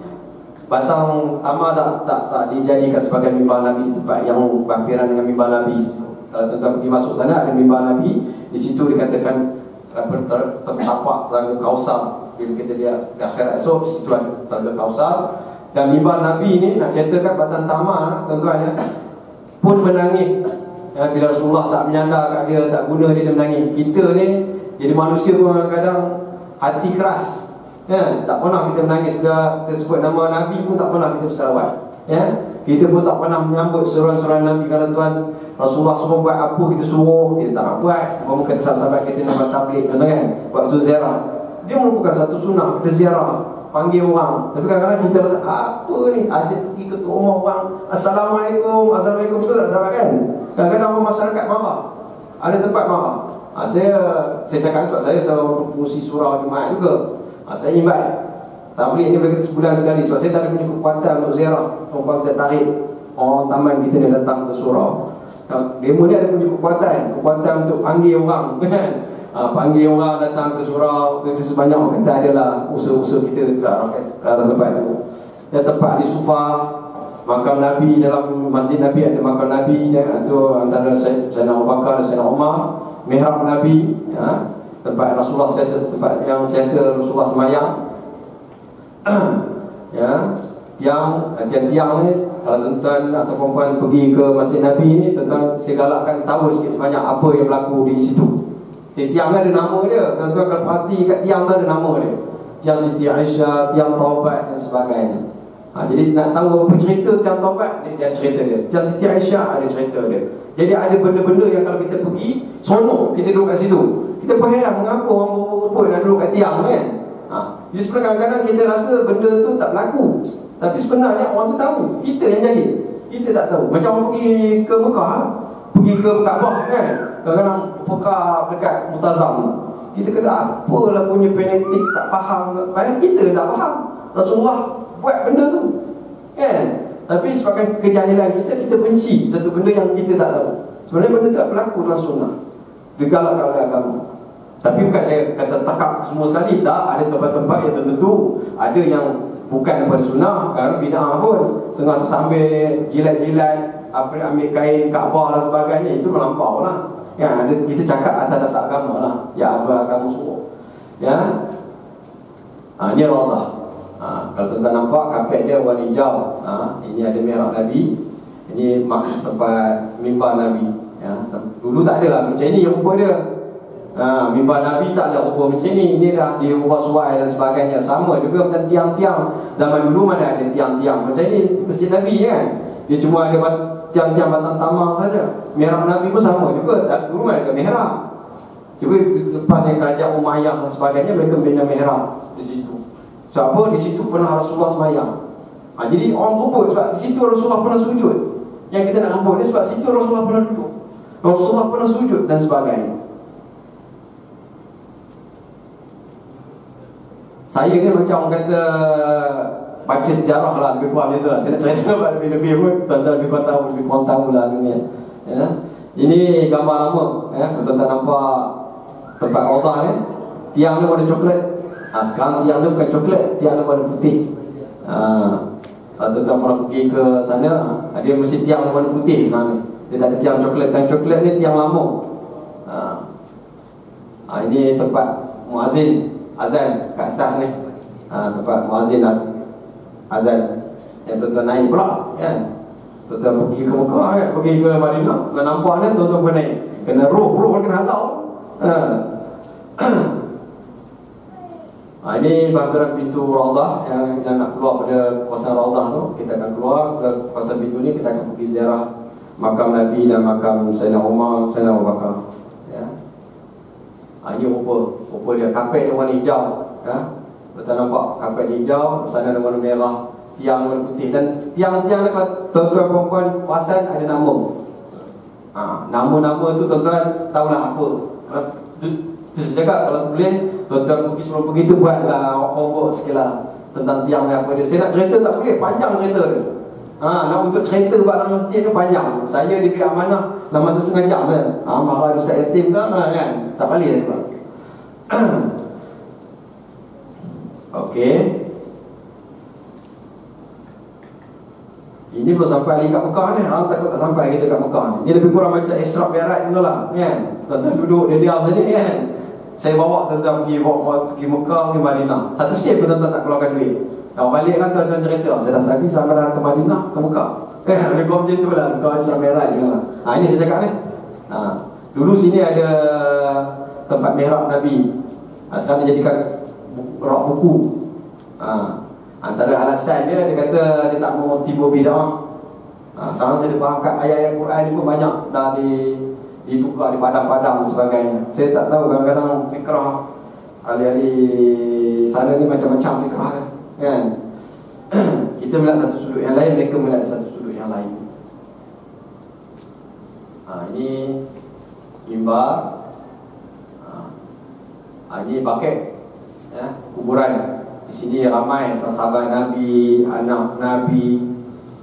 S4: batang tamar tak dijadikan sebagai mimbar Nabi di tempat yang berhampiran dengan mimbar Nabi. Kalau tuan-tuan pergi masuk sana ada mimbar Nabi, di situ dikatakan tertapak telaga Kausar. Bila kita dia di akhirat esok, situ ada telaga Kausar. Dan mimbar Nabi ni nak ceritakan batang tamar, tuan-tuan ya, pun menangis. Bila Rasulullah tak menyandar kat dia, tak guna dia menangis. Kita ni jadi manusia pun kadang-kadang hati keras, ya. Tak pernah kita menangis bila kita sebut nama Nabi pun tak pernah kita bersalawat, ya. Kita pun tak pernah menyambut suruhan-suruhan Nabi. Kalau tuan Rasulullah suruh buat apa, kita suruh, kita tak nak buat. Bahawa kata sahabat kita nak buat tabligh, kan, buat ziarah. Dia merupakan satu sunnah, kita ziarah. panggil orang. Tapi kadang-kadang kita rasa apa ni, asyik pergi ke rumah orang, Assalamualaikum, Assalamualaikum, betul tak sahabat kan? Kadang-kadang orang masyarakat marah, ada tempat marah. Saya cakap sebab saya selalu berfungsi surau Jumaat juga. Saya invite tabligh ni boleh kata sebulan sekali, sebab saya tak ada punya kekuatan untuk ziarah. Orang kita tarik orang taman kita ni datang ke surau. Demo ni ada punya kekuatan untuk panggil orang kan. Panggil orang datang ke surau. Sebanyak orang kata adalah usaha-usaha kita ke arah tempat tu. Dan tempat di Sufa, makam Nabi, dalam masjid Nabi ada makam Nabi, itu antara Sayyidina Abu Bakar dan Sayyidina Umar. Mihrab Nabi, tempat Rasulullah tempat yang siasa Rasulullah semayang. Tiang-tiang ni, kalau tuan-tuan atau perempuan pergi ke masjid Nabi ni, tuan-tuan saya galakkan tahu sikit sebanyak apa yang berlaku di situ. Tiang ni ada nama dia. Tuan-tuan kalau perhati kat tiang tu ada nama dia. Tiang Siti Aisyah, tiang Taubat dan sebagainya. Jadi nak tahu apa cerita tiang Taubat, dia ada cerita dia. Tiang Siti Aisyah ada cerita dia. Jadi ada benda-benda yang kalau kita pergi, seronok kita duduk kat situ. Kita pun heran mengapa orang berburu nak duduk kat tiang kan. Jadi sebenarnya kadang-kadang kita rasa benda tu tak berlaku, tapi sebenarnya orang tu tahu. Kita yang jahil, kita tak tahu. Macam orang pergi ke Mekah, pergi ke Kaabah kan, kadang-kadang pekak dekat Mutazam, kita kata apalah punya fanatik, tak faham. Padahal kita tak faham Rasulullah buat benda tu kan. Tapi sebabkan kejahilan kita benci satu benda yang kita tak tahu. Sebenarnya benda tak berlaku dalam sunnah, digalakkan oleh agama. Tapi bukan saya kata takap semua sekali, tak. Ada tempat-tempat yang tertentu, ada yang bukan daripada sunnah, kerana bid'ah pun. Setengah tu sambil jilat-jilat, ambil kain Kaabah dan sebagainya, itu melampau lah. Ya, ada, kita cakap atas dasar agama lah. Ya, apa agama suruh. Ya, ini Raudah. Kalau tuan-tuan nampak kapet dia warna hijau. Ini ada mihrab Nabi. Ini tempat mimbar Nabi. Dulu tak ada lah macam ini rupa dia. Mimbar Nabi tak ada rupa macam ni. Ini dah diubah suai dan sebagainya. Sama juga macam tiang-tiang. Zaman dulu mana ada tiang-tiang macam ni masjid Nabi kan. Dia cuma ada tiang-tiang batang tamang saja. Mihrab Nabi pun sama juga. Dulu mana ada mihrab. Cuba lepasnya kerajaan Umayyah dan sebagainya, mereka bina mihrab di situ. Sebab apa? Di situ pernah Rasulullah semayang. Jadi orang rebut sebab di situ Rasulullah pernah sujud. Yang kita nak rebut ni sebab situ Rasulullah pernah duduk, Rasulullah pernah sujud dan sebagainya. Saya ni macam orang kata baca sejarah lah, lebih kurang macam tu lah. Saya nak cerita lebih-lebih pun tuan-tuan lebih kurang tahu lah dunia. Ini gambar lama. Tuan-tuan nampak tempat Raudah ni, tiang ni warna coklat. Sekarang tiang ni bukan coklat, tiang ni warna putih. Kalau tuan-tuan pernah pergi ke sana, dia mesti tiang warna putih sebenarnya. Dia tak ada tiang coklat. Tiang coklat ni tiang lama. Ini tempat muazzin azan kat atas ni. Tempat muazzin azan yang tuan-tuan naik pula kan. Tuan-tuan pergi ke Mekah kan, pergi ke Madinah, tuan nampak ni tuan-tuan kena naik, kena roh kena halau. Ini bahagian pintu Raudah yang nak keluar pada kawasan Raudah tu. Kita akan keluar ke kawasan pintu ni, kita akan pergi ziarah makam Nabi dan makam Sayyidina Umar, Sayyidina Abu Bakar. Ini rupa dia. Kapet dia warna hijau. Betul nampak kapet hijau, sana ada warna merah, tiang warna putih. Dan tiang-tiang ni kalau tuan-tuan perempuan perasan ada nama. Nama-nama tu tuan-tuan tahulah apa. Saya cakap kalau boleh tuan-tuan pergi sebelum pergi tu buatlah homework sikit lah tentang tiang ni apa dia. Saya nak cerita tak boleh, panjang cerita dia. Nak untuk cerita buat dalam masjid ni panjang. Saya diberi amanah dalam masa setengah jam kan. Marah Ustaz Yatim kan, tak boleh kan. Okey. Ini belum sampai lagi kat Mekah ni. Takut tak sampai kita kat Mekah ni. Ini lebih kurang macam Isra Mi'raj juga lah kan. Tuan-tuan duduk dia diam saja kan. Saya bawa tuan-tuan pergi Mekah, pergi Madinah. Satu sen pun tuan-tuan tak keluarkan duit. Kalau balik kan tuan-tuan cerita, saya dah sampai ke Madinah, ke Mekah. Lebih kurang macam tu lah. Mekah Isra Mi'raj juga lah. Ini saya cakap ni. Dulu sini ada tempat mihrab Nabi. Sekarang dia jadikan rak buku. Antara alasan dia kata dia tak mau timbul bid'ah. Sekarang saya faham ayat-ayat Quran ni pun banyak dah ditukar, dipadam-padam dan sebagainya. Saya tak tahu, kadang-kadang fikrah ahli-ahli sana ni macam-macam fikrah kan. kan? Kita melihat satu sudut yang lain, mereka melihat satu sudut yang lain. Ini mimbar, ini pakai kuburan. Di sini ramai sahabat Nabi, anak Nabi,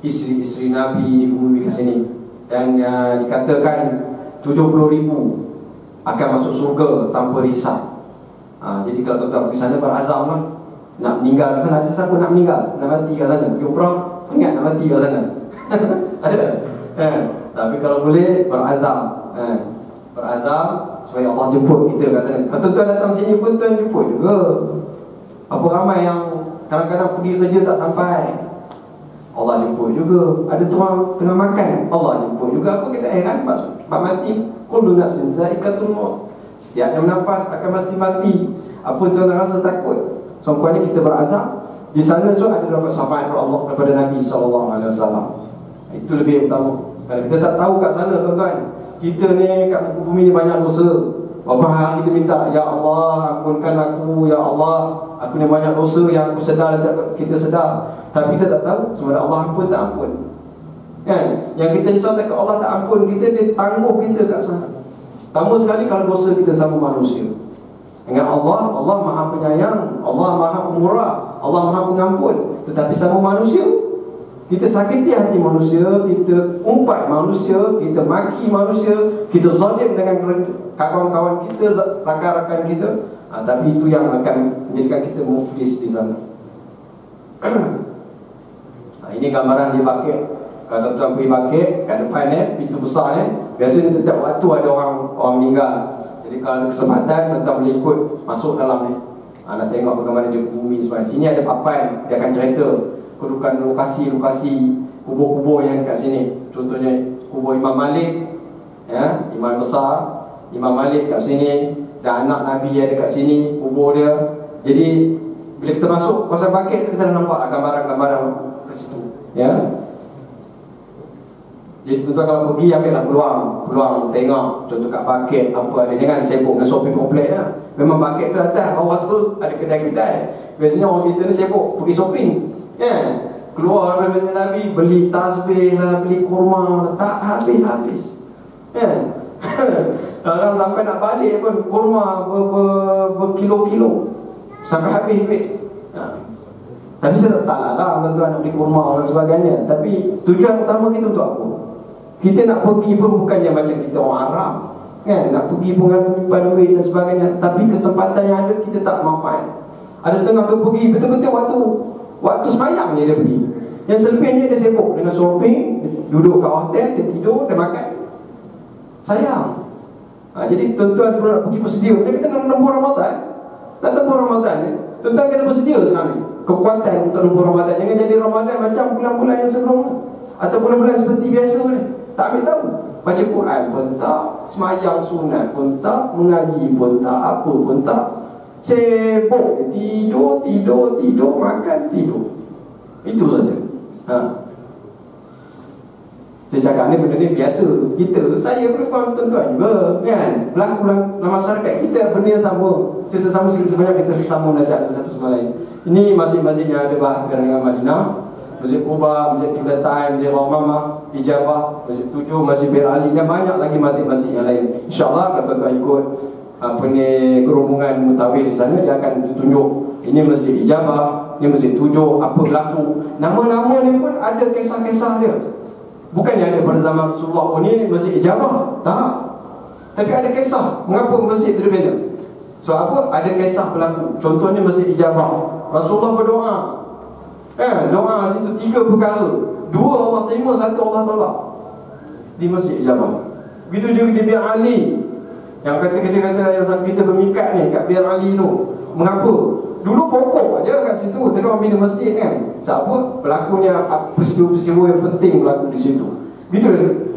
S4: isteri-isteri Nabi dikubur ke sini. Dan dikatakan 70,000 akan masuk surga tanpa risau. Jadi kalau tuan-tuan pergi sana berazam lah, nak meninggal ke sana. Ada siapa nak meninggal, nak mati ke sana, pergi umrah, ingat nak mati ke sana. Ada. Tapi kalau boleh berazam, berazam supaya Allah jemput kita kat sana. Kalau tuan-tuan datang sini pun tuan jemput juga. Apa ramai yang kadang-kadang pergi kerja tak sampai, Allah jemput juga. Ada tuan tengah makan, Allah jemput juga. Apa kita heran? Pak mati, kullu nafsin za'iqatul maut. Setiap yang bernafas akan mesti mati. Apa tuan rasa takut? Sampai ni kita berazam. Di sana so ada dapat syafaat Allah daripada Nabi SAW. Itu lebih utama. Kalau kita tak tahu kat sana tuan-tuan, kita ni kat muka bumi ni banyak dosa. Berapa hari kita minta, ya Allah ampunkan aku, ya Allah aku ni banyak dosa yang aku sedar dan kita sedar. Tapi kita tak tahu sama ada Allah ampun tak ampun. Kan? Yang kita risau tak Allah tak ampun kita, dia tangguh kita kat sana. Pertama sekali kalau dosa kita sama manusia. Dengan Allah, Allah Maha Penyayang, Allah Maha Pemurah, Allah Maha Pengampun. Tetapi sama manusia, kita sakiti hati manusia, kita umpat manusia, kita maki manusia, kita zalim dengan kawan-kawan kita, rakan-rakan kita. Tapi itu yang akan menjadikan kita muflis di sana. Ini gambaran di Bakit. Kalau tuan-tuan pergi Bakit, kat depan pintu besar biasanya setiap waktu ada orang meninggal. Jadi kalau ada kesempatan, tuan-tuan boleh ikut masuk dalam ni. Nak tengok bagaimana dia bumi sebenarnya. Sini ada papan, dia akan cerita kedudukan lokasi-lokasi kubur-kubur yang dekat sini. Contohnya kubur Imam Malik, imam besar Imam Malik kat sini, dan anak Nabi ada dekat sini kubur dia. Jadi bila kita masuk kawasan Bakit, kita dah nampak gambaran-gambaran ke situ. Jadi tuan-tuan kalau pergi, ambillah peluang tengok contoh kat Bakit apa ada. Jangan sibuk dengan shopping komplek lah. Memang Bakit tu atas, bawah tu ada kedai-kedai. Biasanya orang kita ni sibuk pergi shopping, keluar dari Masjid Nabi, beli tasbih lah, beli kurma, tak habis-habis. Kadang sampai nak balik pun kurma berkilo-kilo sampai habis. Tapi saya tak larang tuan-tuan nak beli kurma dan sebagainya. Tapi tujuan utama kita untuk apa? Kita nak pergi pun bukannya macam kita orang Arab, nak pergi pun harus simpan duit dan sebagainya. Tapi kesempatan yang ada kita tak manfaat. Ada setengah tu pergi betul-betul waktu sembahyang je dia pergi. Yang selebihnya dia sibuk dengan shopping, duduk kat hotel, dia tidur, dia makan. Sayang. Jadi tuan-tuan sebelum nak pergi bersedia, kita nak menempuh Ramadan. Nak tempuh Ramadan tuan-tuan kena bersedia sekarang ni. Kekuatan untuk menempuh Ramadan. Jangan jadi Ramadan macam bulan-bulan yang sebelum atau bulan-bulan seperti biasa ni. Tak ambil tahu. Baca Quran pun tak, semayang sunat pun tak, mengaji pun tak, apa pun tak. Sibuk, tidur, makan, tidur. Itu saja. Saya cakap ni benda ni biasa. Saya pun tuan-tuan juga berlaku dalam masyarakat kita benda yang sama. Sesama sebenarnya kita sesama nasihat satu sama lain. Ini masjid-masjid yang ada bahkan dengan Madinah. Masjid Quba, Masjid Qiblatain, Masjid Ramamah, Ijabah, Masjid 7, Masjid Bir Ali, dan banyak lagi masjid-masjid yang lain. InsyaAllah kalau tuan-tuan ikut gerombolan mutawif di sana, dia akan ditunjuk ini Masjid Ijabah, ini Masjid 7, apa berlaku. Nama-nama ni pun ada kisah-kisah dia. Bukannya ada pada zaman Rasulullah, ini Masjid Ijabah, tak. Tapi ada kisah mengapa masjid itu berbeza. So apa? Ada kisah berlaku. Contohnya Masjid Ijabah, Rasulullah berdoa, doa situ 3 perkara. 2 Allah terima, 1 Allah tolak di Masjid Ijabah. Begitu juga di Bir Ali, yang kata-kata yang kita bermikat ni kat Bir Ali tu. Mengapa? Dulu pokok aja kat situ, tapi orang bina masjid Siapa? Berlakunya peristiwa-peristiwa yang penting berlaku di situ. Begitu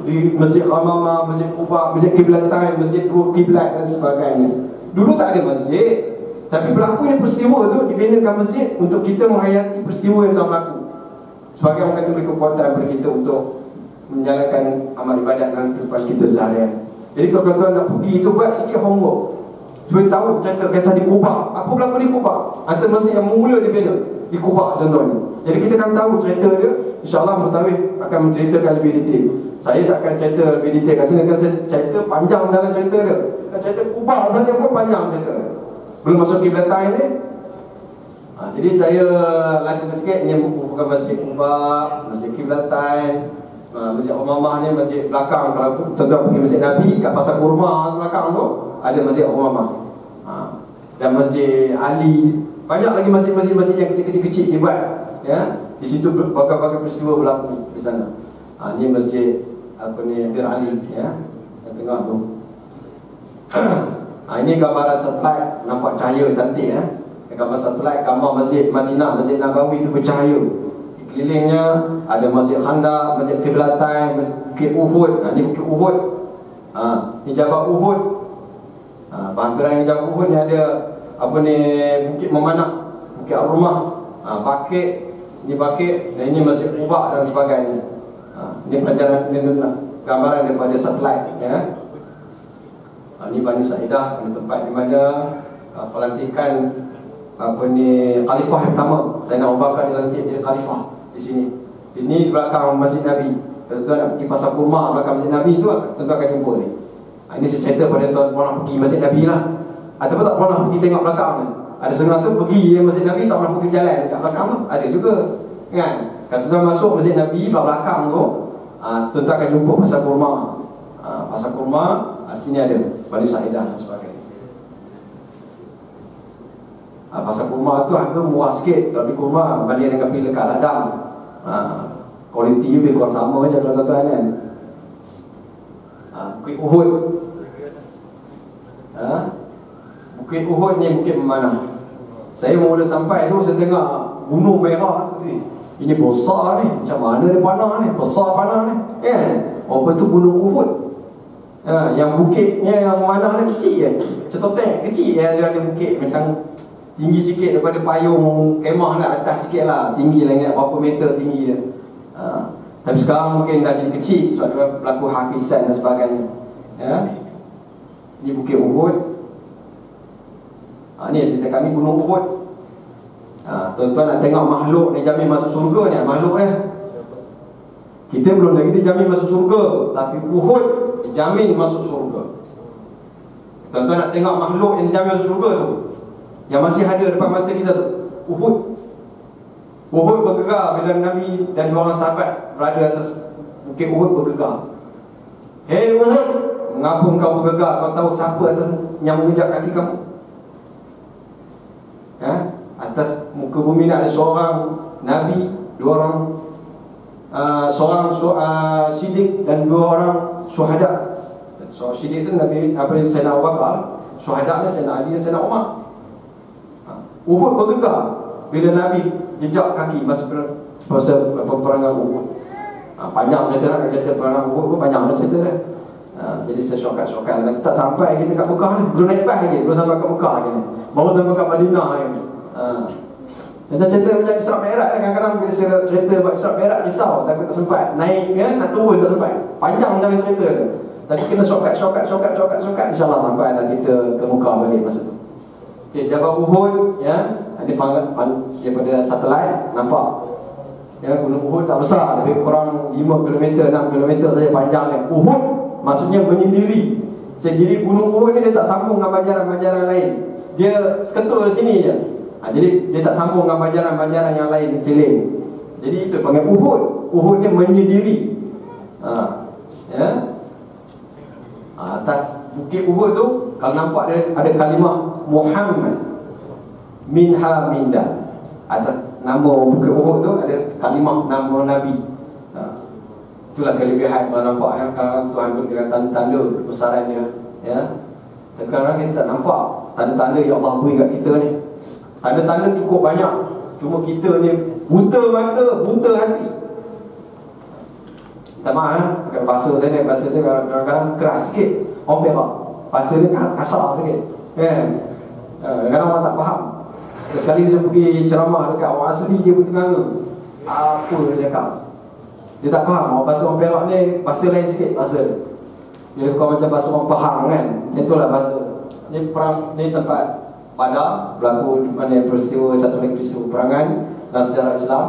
S4: di Masjid Ramamah, Masjid Quba, Masjid Qiblatain, Masjid 2 Qiblat dan sebagainya. Dulu tak ada masjid, tapi berlakunya peristiwa tu dibinakan masjid untuk kita menghayati peristiwa yang telah berlaku. Sebagai orang kata beri kekuatan kepada kita untuk menjalankan amal ibadat dalam kehidupan kita seharian. Jadi kalau tuan-tuan nak pergi itu, buat sikit homework. supaya tahu cerita kisah di Kubah. Apa berlaku di Kubah? Antara masjid yang mula dibina di Kubah contohnya. Jadi kita akan tahu cerita dia. InsyaAllah Mutawif akan menceritakan lebih detail. Saya tak akan cerita lebih detail kat sini, kerana saya cerita panjang dalam cerita dia. Dan cerita Kubah saja pun panjang cerita. Belum masuk Kiblatan ni. Jadi saya lagi sikit, ni bukan masjid Kubah, masjid Kiblatan, masjid Umamah ni masjid belakang. Kalau tuan-tuan pergi masjid Nabi kat Pasar Kurma belakang tu ada masjid Umamah. Dan masjid Ali, banyak lagi masjid-masjid yang kecil-kecil dibuat, ya. Di situ berbagai-bagai peristiwa berlaku di sana. Ni masjid apa ni, Bir Ali, ya, yang tengah tu. Ini gambaran satelit, nampak cahaya cantik, ya. Gambar satelit, gambar masjid Madinah, Masjid Nabawi itu bercahaya. Di kelilingnya ada Masjid Khandaq, Masjid Kiblatan, Bukit Uhud. Ini Bukit Uhud. Ini Jabal Uhud. Pangkalan yang Jabal Uhud ni ada apa ni, Bukit Memanah, Bukit Ar-Rumah, Bakit. Ini Bakit, dan ini Masjid Quba dan sebagainya. Ini pelajaran, ini gambaran daripada satelit, ya. Ini Bani Sa'idah, ini tempat di mana pelantikan apa ni, khalifah yang pertama. Sayyidina Abu Bakar dilantik jadi khalifah di sini. Ini di belakang Masjid Nabi. Kalau tuan nak pergi Pasar Kurma belakang Masjid Nabi tu, tuan akan jumpa ni. Ini saya cerita pada tuan pernah pergi Masjid Nabi lah. Ataupun tak pernah pergi tengok belakang ni. Ada setengah tu pergi Masjid Nabi tak pernah pergi jalan kat belakang tu. Ada juga, kan? Kalau tuan masuk Masjid Nabi belakang tu, tuan akan jumpa Pasar Kurma. Pasar Kurma, sini ada Bani Sa'idah dan sebagainya. Pasar kurma tu harga murah sikit. Kalau di kurma banding dengan pergi dekat ladang, kualiti lebih kurang sama je kalau tuan-tuan, kan. Bukit Uhud, Bukit Uhud ni bukit memanah. Saya mula sampai tu, saya tengok gunung merah tu. Ini besar ni, macam mana dia panah ni, besar panah ni, kan. Apa tu Gunung Uhud. Yang bukitnya yang memanah ni kecil je, setotek kecil je. Ada bukit macam tinggi sikit daripada payung kemah nak atas sikit lah. Tinggi lah, ingat berapa meter tinggi dia. Tapi sekarang mungkin dah jadi kecil sebab dia berlaku hakisan dan sebagainya, ya. Ini Bukit Uhud. Ni saya cakap ni Gunung Uhud. Tuan-tuan nak tengok makhluk ni jamin masuk surga ni, makhluk ni. Kita belum lagi dijamin masuk surga, tapi Uhud dijamin masuk surga. Tuan-tuan nak tengok makhluk yang dijamin masuk surga tu, yang masih ada depan mata kita tu, Uhud. Uhud bergegar bila Nabi dan dua orang sahabat berada atas Bukit Uhud bergegar. Hei Uhud, mengapa engkau bergegar? Kau tahu siapa yang menginjak kaki kamu? Atas muka bumi ni ada seorang Nabi, dua orang, seorang Siddiq dan dua orang syuhada. Seorang Siddiq tu Nabi Sayyidina Abu Bakar, syuhada ni Sayyidina Ali dan Sayyidina Umar. Uhud bergegar bila Nabi jejak kaki masa peperangan Uhud. Panjang cerita nak cerita peperangan Uhud pun panjang cerita dia. Jadi saya shortcut nanti tak sampai kita kat Mekah ni, belum naik bas lagi, belum sampai kat Mekah lagi ni, baru sampai kat Madinah ni. Kita cerita macam Isra Mi'raj, kadang-kadang bila saya cerita buat Isra Mi'raj risau, takut tak sempat naik, ya, nak turun tak sempat, panjang dalam cerita dia. Tapi kena shortcut InsyaAllah sampai lah kita ke Mekah balik masa tu. Okay, Jabal Uhud, ya, daripada satelit nampak, ya, Gunung Uhud tak besar, lebih kurang 5 km, 6 km saja panjangnya. Uhud maksudnya menyendiri. Sendiri Gunung Uhud ni dia tak sambung dengan banjaran-banjaran lain. Dia seketul sini je. Jadi dia tak sambung dengan banjaran-banjaran yang lain keliling. Jadi itu panggil Uhud. Uhud ni menyendiri. Ya. Atas Bukit Uhud tu kalau nampak ada kalimah Muhammad minha minda. Atas nama Bukit Uhud tu ada kalimah nama Nabi. Itulah kelebihan kalau nampak, ya, kalau Tuhan berikan tanda-tanda kebesaran dia, ya. Sekarang kita tak nampak tanda-tanda yang Allah beri kat kita ni. Tanda-tanda cukup banyak, cuma kita ni buta mata, buta hati. Tak maaf, bahasa saya kadang-kadang keras sikit, orang perak. Bahasa ni kasar sikit, kadang orang tak faham. Sekali saya pergi ceramah dekat orang asli, dia pun tengah apa dia cakap, dia tak faham. Bahasa orang Perak ni bahasa lain sikit bahasa. Dia bukan macam bahasa orang Pahang, kan. Itulah bahasa. ni perang, ni tempat Badar, berlaku di mana peristiwa, satu lagi peristiwa perangan dalam sejarah Islam.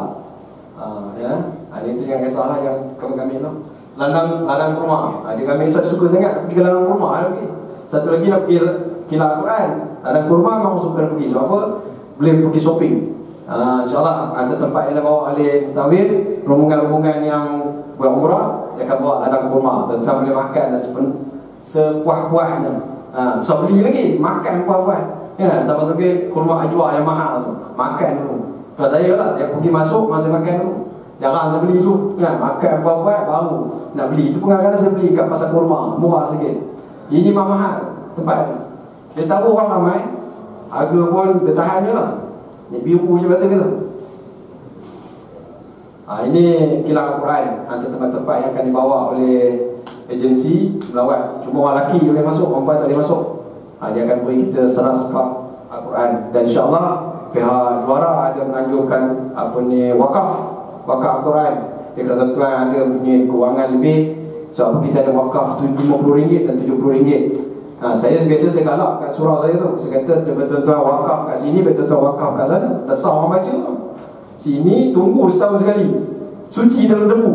S4: Ini tu yang kisahlah yang kami tu. Ladang kurma. Dia kami suka sangat pergi ke ladang kurma lagi. Satu lagi nak pergi kilat Al-Quran. Ladang kurma memang suka pergi. Sebab apa? Boleh pergi shopping. InsyaAllah ada tempat yang bawa ahli mutawir, rombongan-rombongan yang buat umrah, dia akan bawa ladang kurma. Tuan-tuan boleh makan sepuas-puasnya. Bisa beli lagi, makan puas-puas. Ya, tambah lagi kurma ajwa yang mahal tu. Makan dulu. Kalau saya lah, saya pergi masuk, masa makan dulu. Jarang saya beli dulu. Ya, makan buat-buat baru nak beli. Itu pun kadang-kadang saya beli kat pasar kurma, murah sikit. Ini memang mahal tempat ni. Dia tahu orang ramai, harga pun bertahan je lah. Ni biru je kata kita. Ini kilang Al-Quran, antara tempat-tempat yang akan dibawa oleh agensi melawat. Cuma orang lelaki boleh masuk, perempuan tak boleh masuk. Dia akan beri kita 100 skap Al-Quran. Dan insyaAllah pihak luar ada menganjurkan wakaf Al-Quran. Dia kata tuan ada punya kewangan lebih, sebab kita ada wakaf RM50 dan RM70. Saya biasa saya galak kat surau saya tu. Saya kata betul-betul wakaf kat sini, betul-betul wakaf kat sana. Lesar orang baca. Sini tunggu setahun sekali, suci dalam debu.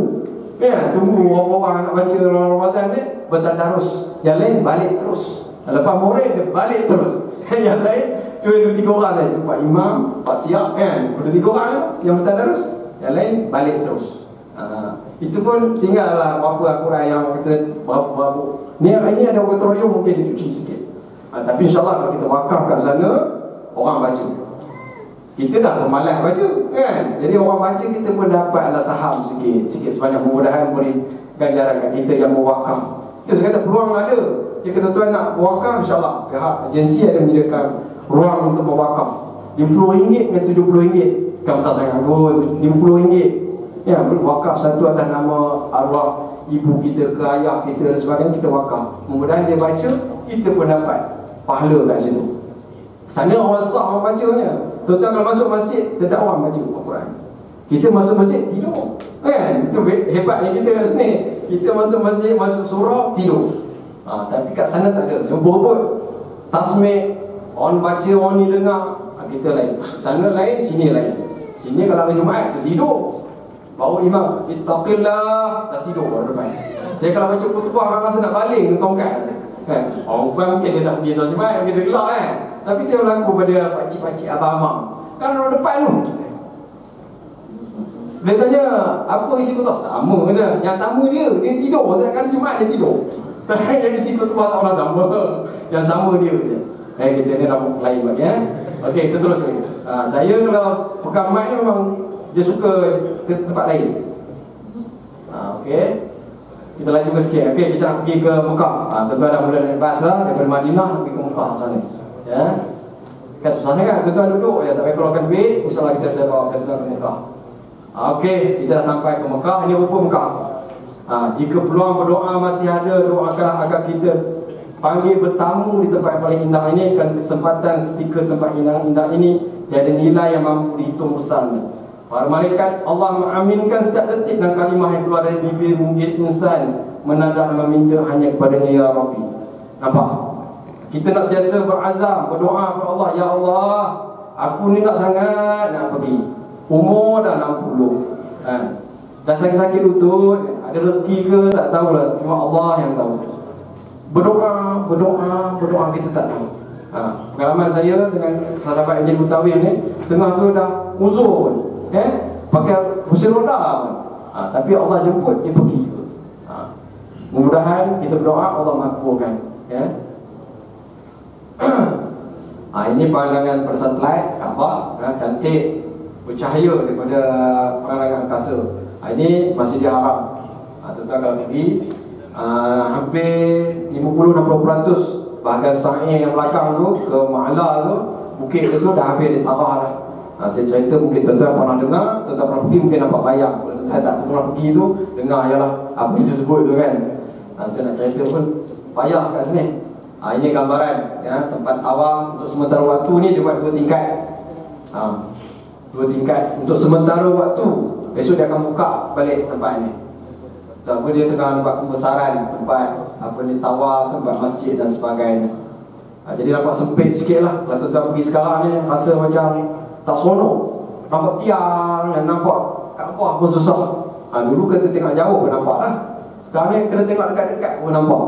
S4: Ya, tunggu orang-orang nak baca Ramadan ni, bertadarus. Yang lain balik terus. Lepas murid dia balik terus. Yang lain 2-3 orang saja. Pak Imam, Pak Siap kan, 2-3 orang yang bertadarus. Yang lain balik terus. Itu pun tinggallah berapa Al-Quran yang kita berapa. Ni hari ni ada orang teroyong mungkin dicuci sikit. Tapi insyaAllah kalau kita wakaf kat sana, orang baca. Kita dah pemalas baca kan. Jadi orang baca kita pun dapatlah saham sikit sebanyak mudah-mudahan beri ganjaran kat kita yang mewakaf. Itu saya kata peluang ada. Jika tuan-tuan nak wakaf, insyaAllah pihak agensi ada menyediakan ruang untuk mewakaf. RM50 dengan RM70. Kan besar sangat pun, RM50. Ya, wakaf satu atas nama arwah ibu kita ke ayah kita dan sebagainya, kita wakaf. Mudah-mudahan dia baca, kita pun dapat pahala kat situ. Sana orang sah orang bacanya. Tuan-tuan kalau masuk masjid, tetap orang baca Al-Quran. Kita masuk masjid, tidur. Kan? Itu hebatnya kita kat sini. Kita masuk masjid, masuk surau, tidur. Tapi kat sana tak ada. Yang berebut tasmih, orang baca, orang ni dengar. Kita lain. Sana lain, sini lain. Sini kalau hari Jumaat, kita tidur. Bawa imam, ittaqillah, dah tidur orang depan. Saya kalau baca khutbah, orang rasa nak baling tongkat. Kan? Orang bukan mungkin dia tak pergi solat Jumaat, mungkin dia gelak kan. Tapi dia berlaku pada pakcik-pakcik abang-abang. Kan orang depan tu. Dia tanya, apa isi khutbah? Sama kata. Yang sama dia tidur. Kan Jumaat dia tidur. Yang isi khutbah tak pernah sama. Yang sama dia je. Kita ni dah lain bagi ya. Okey, kita terus lagi. Saya kalau pegang mic ni memang dia suka tempat lain. Okey. Kita lanjutkan sikit. Okey, kita nak pergi ke Mekah. Tuan-tuan dah mula naik bas dah daripada Madinah pergi ke Mekah sana. Ya. Kan susah sangat tuan-tuan duduk ya, tak payah keluarkan duit, insya-Allah kita bawa tuan-tuan ke Mekah. Okey, kita dah sampai ke Mekah. Ini rupa Mekah. Jika peluang berdoa masih ada, doakanlah agar kita panggil bertamu di tempat yang paling indah ini. Kan kesempatan setika tempat indah ini tiada nilai yang mampu dihitung besarnya. Para malaikat Allah mengaminkan setiap detik dan kalimah yang keluar dari bibir mungkin insan menanda meminta hanya kepadanya, ya Rabbi. Nampak? Kita nak siasa berazam, berdoa kepada Allah, ya Allah, aku ni tak sangat nak pergi. Umur dah 60. Dah sakit-sakit lutut, ada rezeki ke tak tahulah, cuma Allah yang tahu. Berdoa kita tak tahu. Pengalaman saya dengan sahabat Ejen Mutawir ni, setengah tu dah uzur. Pakai kursi roda tapi Allah jemput, dia pergi juga. Mudah-mudahan kita berdoa Allah makbulkan. Ini pandangan per satelit Kaabah, cantik, bercahaya daripada pandangan angkasa. Ini Masjidil Haram. Tuan-tuan kalau pergi hampir 50-60% bahkan sa'i yang belakang tu ke Ma'la tu, bukit tu dah hampir ditabah dah. Saya cerita mungkin tuan-tuan pernah dengar, tuan-tuan pernah pergi mungkin nampak bayang. Kalau tuan-tuan tak pernah pergi tu, dengar je lah apa yang disebut tu kan. Saya nak cerita pun payah kat sini. Ini gambaran tempat tawaf untuk sementara waktu ni dia buat 2 tingkat. 2 tingkat untuk sementara waktu. Besok dia akan buka balik tempat ni. Sebab dia tengah nampak pembesaran tempat tawaf, tempat masjid dan sebagainya. Jadi nampak sempit sikit lah. Kalau tuan-tuan pergi sekarang ni rasa macam tak seronok. Nampak tiang dan nampak kat bawah pun susah. Dulu kita tengok jauh pun nampak lah. Sekarang ni kena tengok dekat-dekat pun nampak.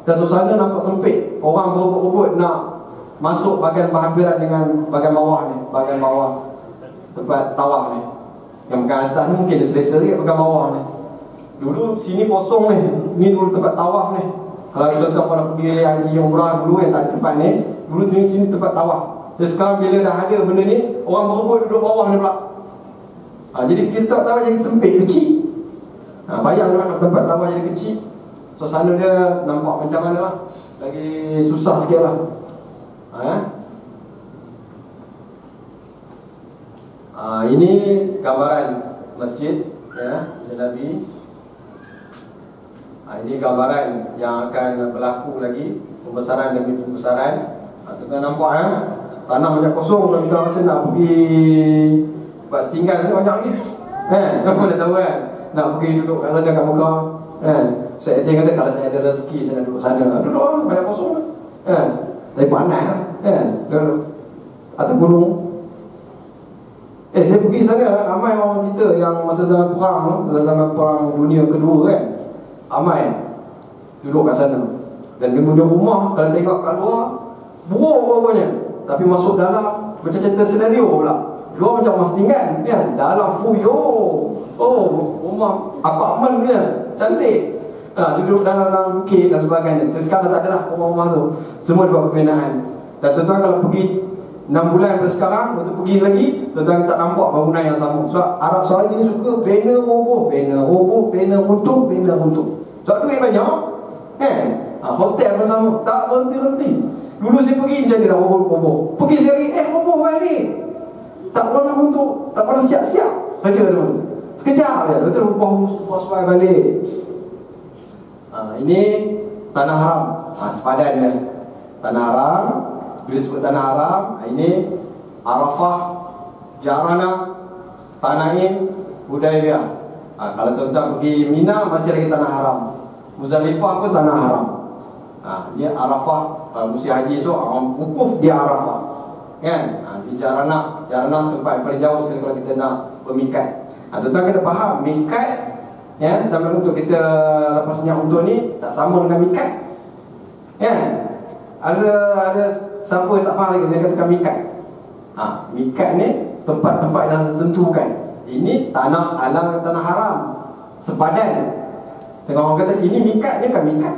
S4: Dan suasana nampak sempit. Orang berebut-rebut nak masuk bahagian berhampiran dengan bahagian bawah ni. Bahagian bawah tempat tawaf ni. Yang bahagian atas ni mungkin dia selesa sikit bahagian bawah ni. Dulu sini kosong ni. Ni dulu tempat tawaf ni. Kalau tuan-tuan pernah pergi haji umrah dulu yang tak ada tempat ni, dulu sini tempat tawaf. Jadi sekarang bila dah ada benda ni, orang berebut duduk bawah ni pula. Jadi kita tak tahu jadi sempit, kecil. Bayanglah kalau tempat tawaf jadi kecil, suasana dia nampak macam mana lah. Lagi susah sikit lah. Ini gambaran masjid ya, Nabi. Ini gambaran yang akan berlaku lagi, pembesaran demi pembesaran. Tuan-tuan nampak ya, tanah banyak kosong. Tuan-tuan rasa nak pergi buat setinggal sana banyak lagi. Tuan boleh tahu kan, nak pergi duduk kat sana kat Mekah. Saya kata kalau saya ada rezeki saya nak duduk sana. Duduk lah, banyak kosong. Tapi panas kan, duduk atas gunung. Saya pergi sana, ramai orang kita yang masa zaman perang, zaman perang dunia kedua kan, ramai duduk kat sana. Dan dia punya rumah kalau tengok kat luar buruk apa-apanya, tapi masuk dalam macam cerita senario pula. Luar macam mas tinggal kan, dalam fuyo. Rumah apartmen dia cantik. Duduk dalam bukit dan sebagainya. Terus sekarang tak ada lah rumah-rumah tu, semua dibuat pembinaan. Dan tuan-tuan kalau pergi 6 bulan daripada sekarang, waktu pergi lagi, tuan-tuan tak nampak bangunan yang sama. Sebab Arab Saudi ni suka bina roboh, bina runtuh. Sebab duit banyak hotel pun sama, tak berhenti-henti. Dulu saya pergi macam ni dah roboh. Pergi sekali, roboh balik. Tak pernah runtuh, tak pernah siap-siap kerja tu. Sekejap je, betul rupa suai balik. Ini tanah haram, sepadan dia. Tanah haram. Bila sebut tanah haram, ini Arafah, Jarana, Tanaim, Hudaybiyah. Kalau tuan-tuan pergi Mina masih lagi tanah haram. Muzdalifah pun tanah haram. Ini Arafah, kalau musim haji esok orang wukuf di Arafah. Kan? Di Jarana tempat yang paling jauh sekali kalau kita nak bermikat. Tuan-tuan kena faham mikat ya, dalam untuk kita lepas minyak untuk ni tak sama dengan mikat. Kan? Ada siapa yang tak faham lagi dia katakan mikat. Mikat ni tempat-tempat yang ditentukan. Ini tanah halang, tanah haram, sepadan. Setengah orang kata ini mikat, ni bukan mikat.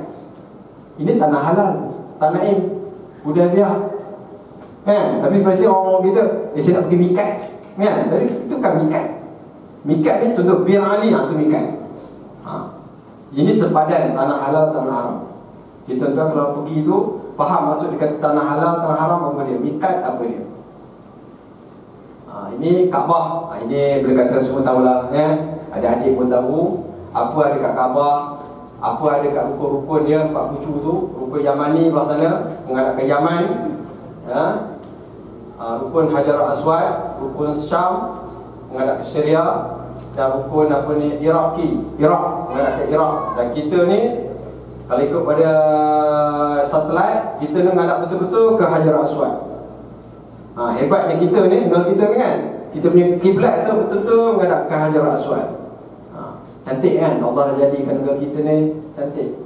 S4: Ini tanah halal, Tanaim, Hudaybiyah. Tapi pasti orang kita saya nak pergi mikat. Tapi itu bukan mikat. Mikat ni contoh Bir Ali, itu mikat. Ini sepadan, tanah halal, tanah haram. Kita tuan kalau pergi tu faham maksud dekat tanah halal, tanah haram apa dia, mikat apa dia. Ini Kaabah. Ini boleh kata semua tahulah ya. Adik-adik pun tahu apa ada kat Kaabah, apa ada kat rukun-rukun dia, 4 pucu tu. Rukun Yamani belah sana menghadap ke Yaman. Rukun Hajar Aswad, rukun Syam menghadap ke Syria, dan rukun Iraq menghadap ke Iraq. Dan kita ni kalau ikut pada satelit, kita ni menghadap betul-betul ke Hajar Aswad. Hebatnya kita ni, negara kita ni kan, kita punya kiblat tu betul-betul menghadap ke Hajar Aswad. Cantik kan, Allah dah jadikan negara kita ni cantik.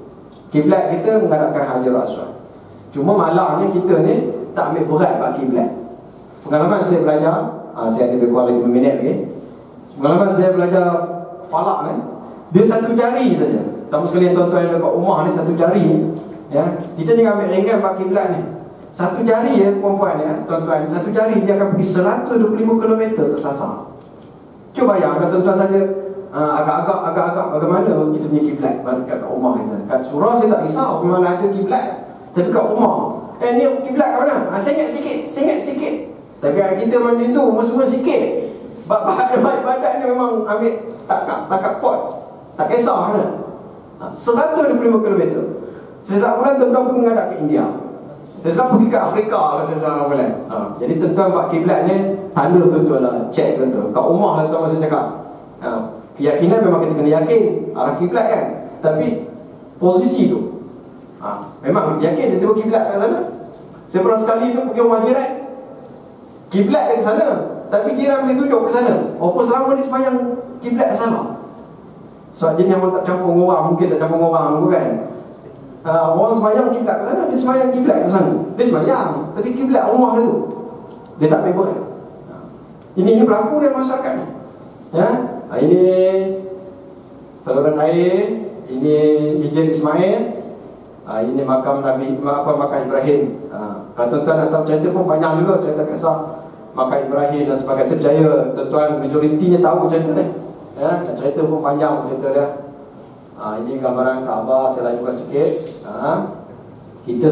S4: Kiblat kita menghadapkan Hajar Aswad. Cuma malangnya kita ni tak ambil berat bab kiblat. Pengalaman saya belajar, saya ada lebih kurang 5 minit lagi. Pengalaman saya belajar falak ni, dia satu jari saja. Tamu sekalian tuan-tuan yang dekat rumah ni, satu jari ni ya, kita jangan ambil ringan bab kiblat ni. Satu jari ya perempuan ya, tuan-tuan, satu jari dia akan pergi 125 km tersasar. Cuba bayang kalau tuan-tuan saja agak-agak bagaimana kita punya kiblat kat rumah kita. Kat surau saya tak risau memang ada kiblat. Tapi kat rumah, ni kiblat kat mana? Sengit sikit. Tapi kita macam tu, semua sikit. Bahagian badan ni memang ambil takap pot. Tak kisah mana. 125 km. Setiap bulan tuan-tuan pergi menghadap ke India. Setiap pergi ke Afrika kalau setiap bulan. Jadi tuan-tuan buat kiblat ni, tanda tuan-tuan lah, cek tuan-tuan. Kat rumah lah tuan masa cakap. Keyakinan memang kita kena yakin arah kiblat kan. Tapi posisi tu memang yakin tiba-tiba kiblat kat sana. Saya pernah sekali tu pergi rumah jiran, kiblat dia ke sana, tapi jiran boleh tunjuk ke sana. Apa selama ni sembahyang kiblat ke sana? Sebab dia memang tak campur dengan orang, mungkin tak campur dengan orang pun kan. Orang sembahyang kiblat ke sana, dia sembahyang kiblat ke sana. Dia sembahyang, tapi kiblat rumah dia tu dia tak member. Ini berlaku dalam masyarakat ni. Ya, ini saluran air, ini Hijr Ismail, ini makam Nabi, makam Ibrahim. Kalau tuan-tuan nak tahu cerita pun panjang juga, cerita kisah makam Ibrahim dan sebagainya. Saya percaya tuan-tuan majoritinya tahu cerita ni. Ya, cerita pun panjang cerita dia. Ini gambaran Kaabah, saya lanjutkan sikit. Kita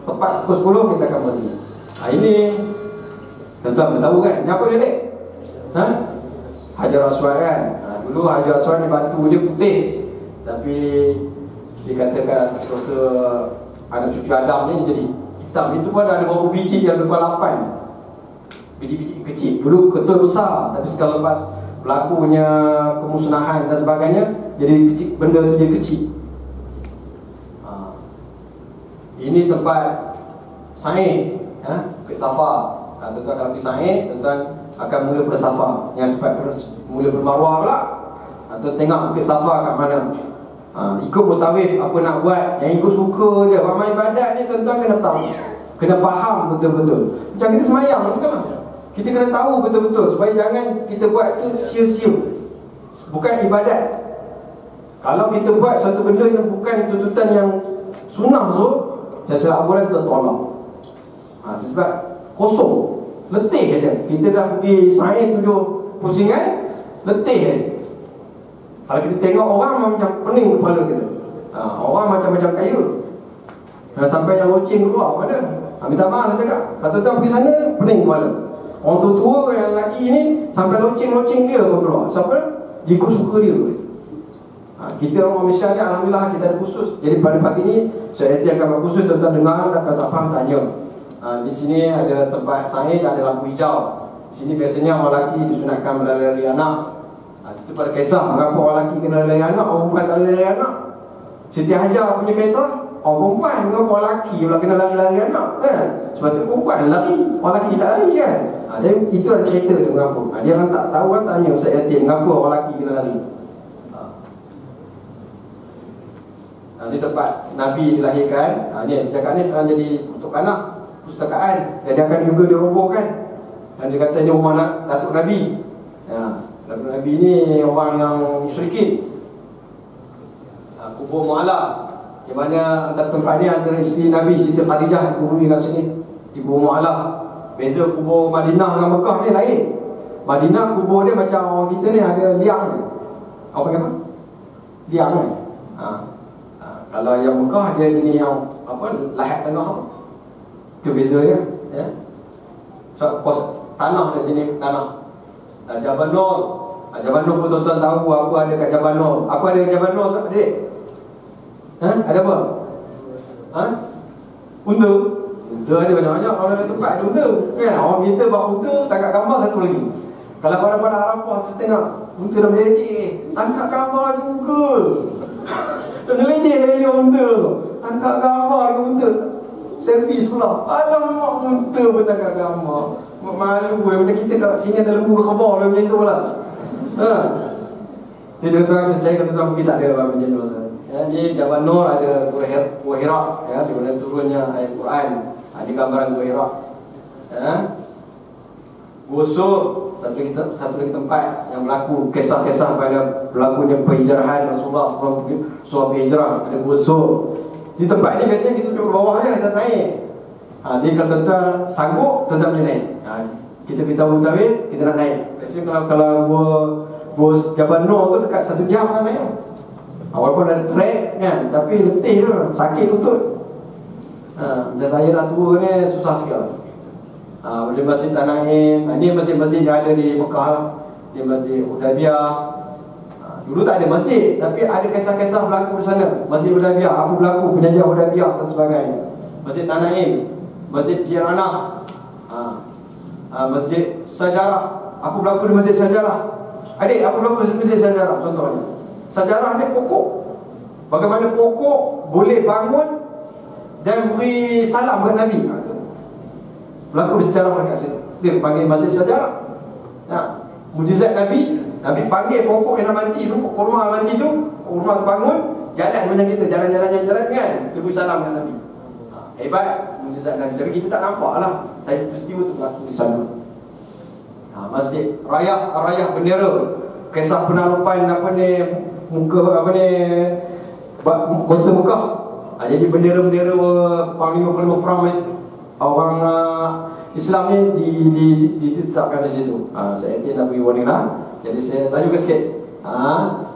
S4: tepat pukul 10 kita akan berhenti. Ini tuan-tuan tahu kan? Ini apa dia dek? Hajar Aswad kan? Dulu Hajar Aswad ni batu dia putih, tapi dikatakan atas kuasa anak cucu Adam ni jadi hitam. Itu pun ada beberapa biji yang lepas 8 biji-biji kecil. Dulu ketul besar, tapi sekarang lepas berlakunya kemusnahan dan sebagainya, jadi kecil, benda tu dia kecil. Ini tempat Sa'i, Bukit Safa. Tuan-tuan kalau pergi Sa'i, tuan-tuan akan mula pada Safa, yang sebab mula bermarwah pula. Tuan tengok Bukit Safa kat mana. Ikut mutawif apa nak buat, yang ikut suka je. Ramai ibadat ni tuan-tuan kena tahu, kena faham betul-betul. Macam kita semayang, betul tak? Kita kena tahu betul-betul supaya jangan kita buat tu sia-sia. Bukan ibadat. Kalau kita buat satu benda yang bukan tuntutan yang sunnah tu, saya aburan kita tolak. Sebab kosong, letih aja. Kita dah pergi Sa'i 7 pusingan, letih aja. Kalau kita tengok orang macam pening kepala kita. Orang macam-macam kayu. Sampai yang loceng keluar pada. Minta maaf saya cakap. Kalau tuan pergi sana, pening kepala. Orang tua-tua yang lelaki ni sampai loceng-loceng dia pun keluar. Siapa? Dia ikut suka dia. Kita orang Malaysia ni alhamdulillah kita ada khusus. Jadi pada pagi ni saya akan buat khusus. Tuan-tuan dengar, kalau tak faham tanya. Di sini ada tempat Sa'i dan ada lampu hijau. Di sini biasanya orang lelaki disunatkan melalui anak. Itu pada kisah mengapa orang lelaki kena lalai anak, orang perempuan tak lalai anak. Siti Hajar punya kisah, orang perempuan mengapa orang lelaki pula kena lalai anak kan? Sebab tu perempuan lari, orang lelaki tak lari kan. Jadi itu ada cerita dia mengapa. Dia orang tak tahu kan, tanya Ustaz Yatim mengapa orang lelaki kena lari. Ini tempat Nabi dilahirkan. Ini sejak ni sekarang jadi untuk anak pustakaan. Jadi akan juga dirobohkan. Dan dia kata ini rumah Datuk Nabi. Datuk Nabi ni orang yang musyrikin. Kubur Mu'ala, di mana antara tempat ni antara isteri Nabi Siti Khadijah dihuni kat sini di kubur Mu'ala. Beza kubur Madinah dengan Mekah ni lain. Madinah kubur dia macam orang kita ni ada liang ni. Apa panggil apa? Liang ni. Kalau yang Mekah dia jenis yang apa, lahat tanah tu. Itu beza dia, ya. So kos tanah dia jenis tanah. Jabal Nur. Jabal Nur pun tuan-tuan tahu apa ada kat Jabal Nur. Apa ada kat Jabal Nur tak, adik? Ada apa? Unta. Unta ada banyak-banyak. Kalau ada tempat ada unta kan? Orang kita bawa unta, tangkap gambar satu lagi. Kalau pada Arafah saya tengok unta dah meledek, tangkap gambar juga. Dah meledek heli unta tu, tangkap gambar dengan unta. Servis pula. Alamak, unta pun tangkap gambar. Malu macam kita kat sini ada lembu khabar macam tu pula. Jadi tuan-tuan saya percaya tuan-tuan mungkin tak ada macam tu. Di Jabal Nur ada Gua Hira, ya, di mana turunnya ayat Quran. Ada gambaran Gua Hira. Gua Sur, satu lagi tempat yang berlaku kisah-kisah pada berlakunya penghijrahan Rasulullah SAW berhijrah. Ada Gua Sur. Di tempat ni biasanya kita duduk ke bawah je, kita naik. Jadi kalau tuan-tuan sanggup, tuan-tuan boleh naik. Kita beritahu mutawif, kita nak naik. Biasanya kalau gua Jabal Nur tu dekat 1 jam nak naik. Walaupun ada trek kan, tapi letih tu, sakit lutut. Macam saya dah tua ni, susah sikit. Di Masjid Tanaim, ini masjid-masjid yang ada di Mekah lah. Di Masjid Hudaybiyah. Dulu tak ada masjid, tapi ada kisah-kisah berlaku di sana. Masjid Hudaybiyah, apa berlaku, penjajah Hudaybiyah dan sebagainya. Masjid Tanaim, Masjid Jiranah, Masjid Sajarah. Apa berlaku di Masjid Sajarah? Adik, apa berlaku di Masjid Sajarah? Contohnya, Sajarah ni pokok. Bagaimana pokok boleh bangun dan beri salam kepada Nabi. berlaku sejarah dekat situ. Dia panggil masjid sejarah. Mujizat Nabi, Nabi panggil pokok yang nak mati tu, kurma mati tu, kurma tu bangun, jalan macam kita, jalan kan. Dia bersalam dengan Nabi. Hebat mujizat Nabi. Tapi kita tak nampak lah. Tapi peristiwa tu berlaku di sana. Masjid rayah bendera, kisah penalupan kota Mekah. Jadi bendera-bendera panglima perang orang Islam ni ditetapkan di situ. Saya tidak bagi warning lah. Jadi saya laju sikit.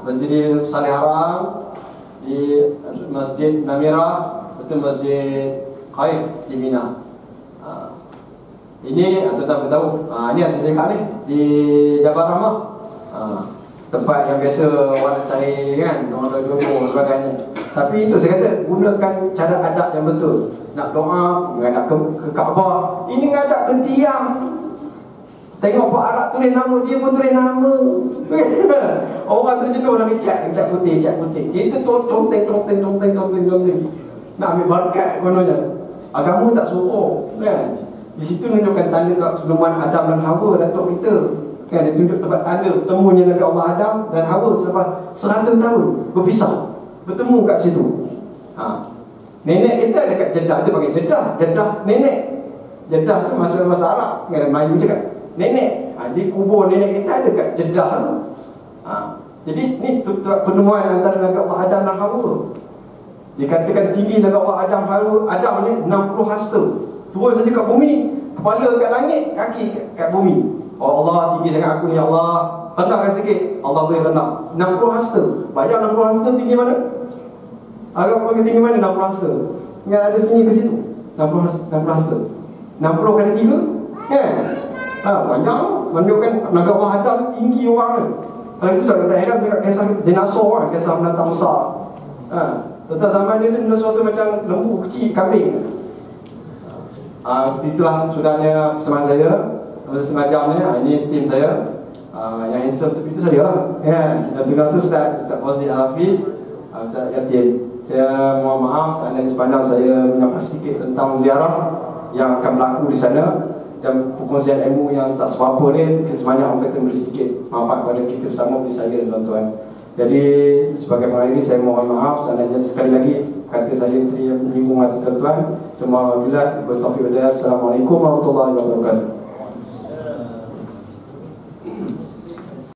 S4: Masjid Saleh Haram, di Masjid Namira, betul Masjid Khaif di Mina. Ini tetap tahu. Ini atas cakap ni di Jabal Rahmah. Tempat yang biasa orang cari kan, orang jodoh sebagainya. Tapi itu saya kata gunakan cara adab yang betul. Nak doa, menghadap ke Kaabah. Ini menghadap ke tiang. Tengok Pak Arab tulis nama, dia pun tulis nama. Orang terjenuh nak cat putih. Kita conteng. Nak ambil berkat kononnya. Agama tak suruh kan. Di situ menunjukkan tanda penemuan Adam dan Hawa datuk kita. Kan dia tunjuk tempat tanda bertemunya Nabi Allah Adam dan Hawa selepas 100 tahun berpisah. Bertemu kat situ. Nenek kita dekat Jeddah, dia panggil Jeddah nenek. Jeddah tu masuk bahasa Arab. Kan Melayu cakap nenek. Jadi kubur nenek kita ada kat Jeddah tu. Jadi ni penemuan antara Nabi Allah Adam dan Hawa. Dikatakan tinggi Nabi Allah Adam ni 60 hasta. Turun saja kat bumi, kepala kat langit, kaki kat bumi. Oh Allah, tinggi sangat aku ni, ya Allah. Rendahkan sikit, Allah boleh rendah. 60 hasta. Bayang 60 hasta tinggi mana? Agak paling tinggi mana 60 hasta? Ingat ada sini ke situ 60 hasta. 60 kali 3 kan? Banyak menunjukkan Nabi Allah Adam tinggi orang ni. Kalau itu saya kata heran dekat kisah dinosaur kan, kisah binatang besar. Tentang zaman dia tu dinosaur tu macam lembu kecil, kambing. Itulah sudahnya persembahan saya. Masa setengah jam ni, ini tim saya. Yang handsome itu saya lah kan. Dan tengah tu Ustaz Fauzi Al-Hafiz, Ustaz Yatim. Saya mohon maaf seandainya sepanjang saya menyampaikan sedikit tentang ziarah yang akan berlaku di sana dan perkongsian ilmu yang tak seberapa ni, sebanyak orang kata beri sedikit manfaat kepada kita bersama, beri saya dan tuan-tuan. Jadi sebagai pengakhiri saya mohon maaf seandainya sekali lagi kata saya menyinggung hati tuan-tuan. Semua alhamdulillah, bertaufiq hidayah. Assalamualaikum warahmatullahi wabarakatuh.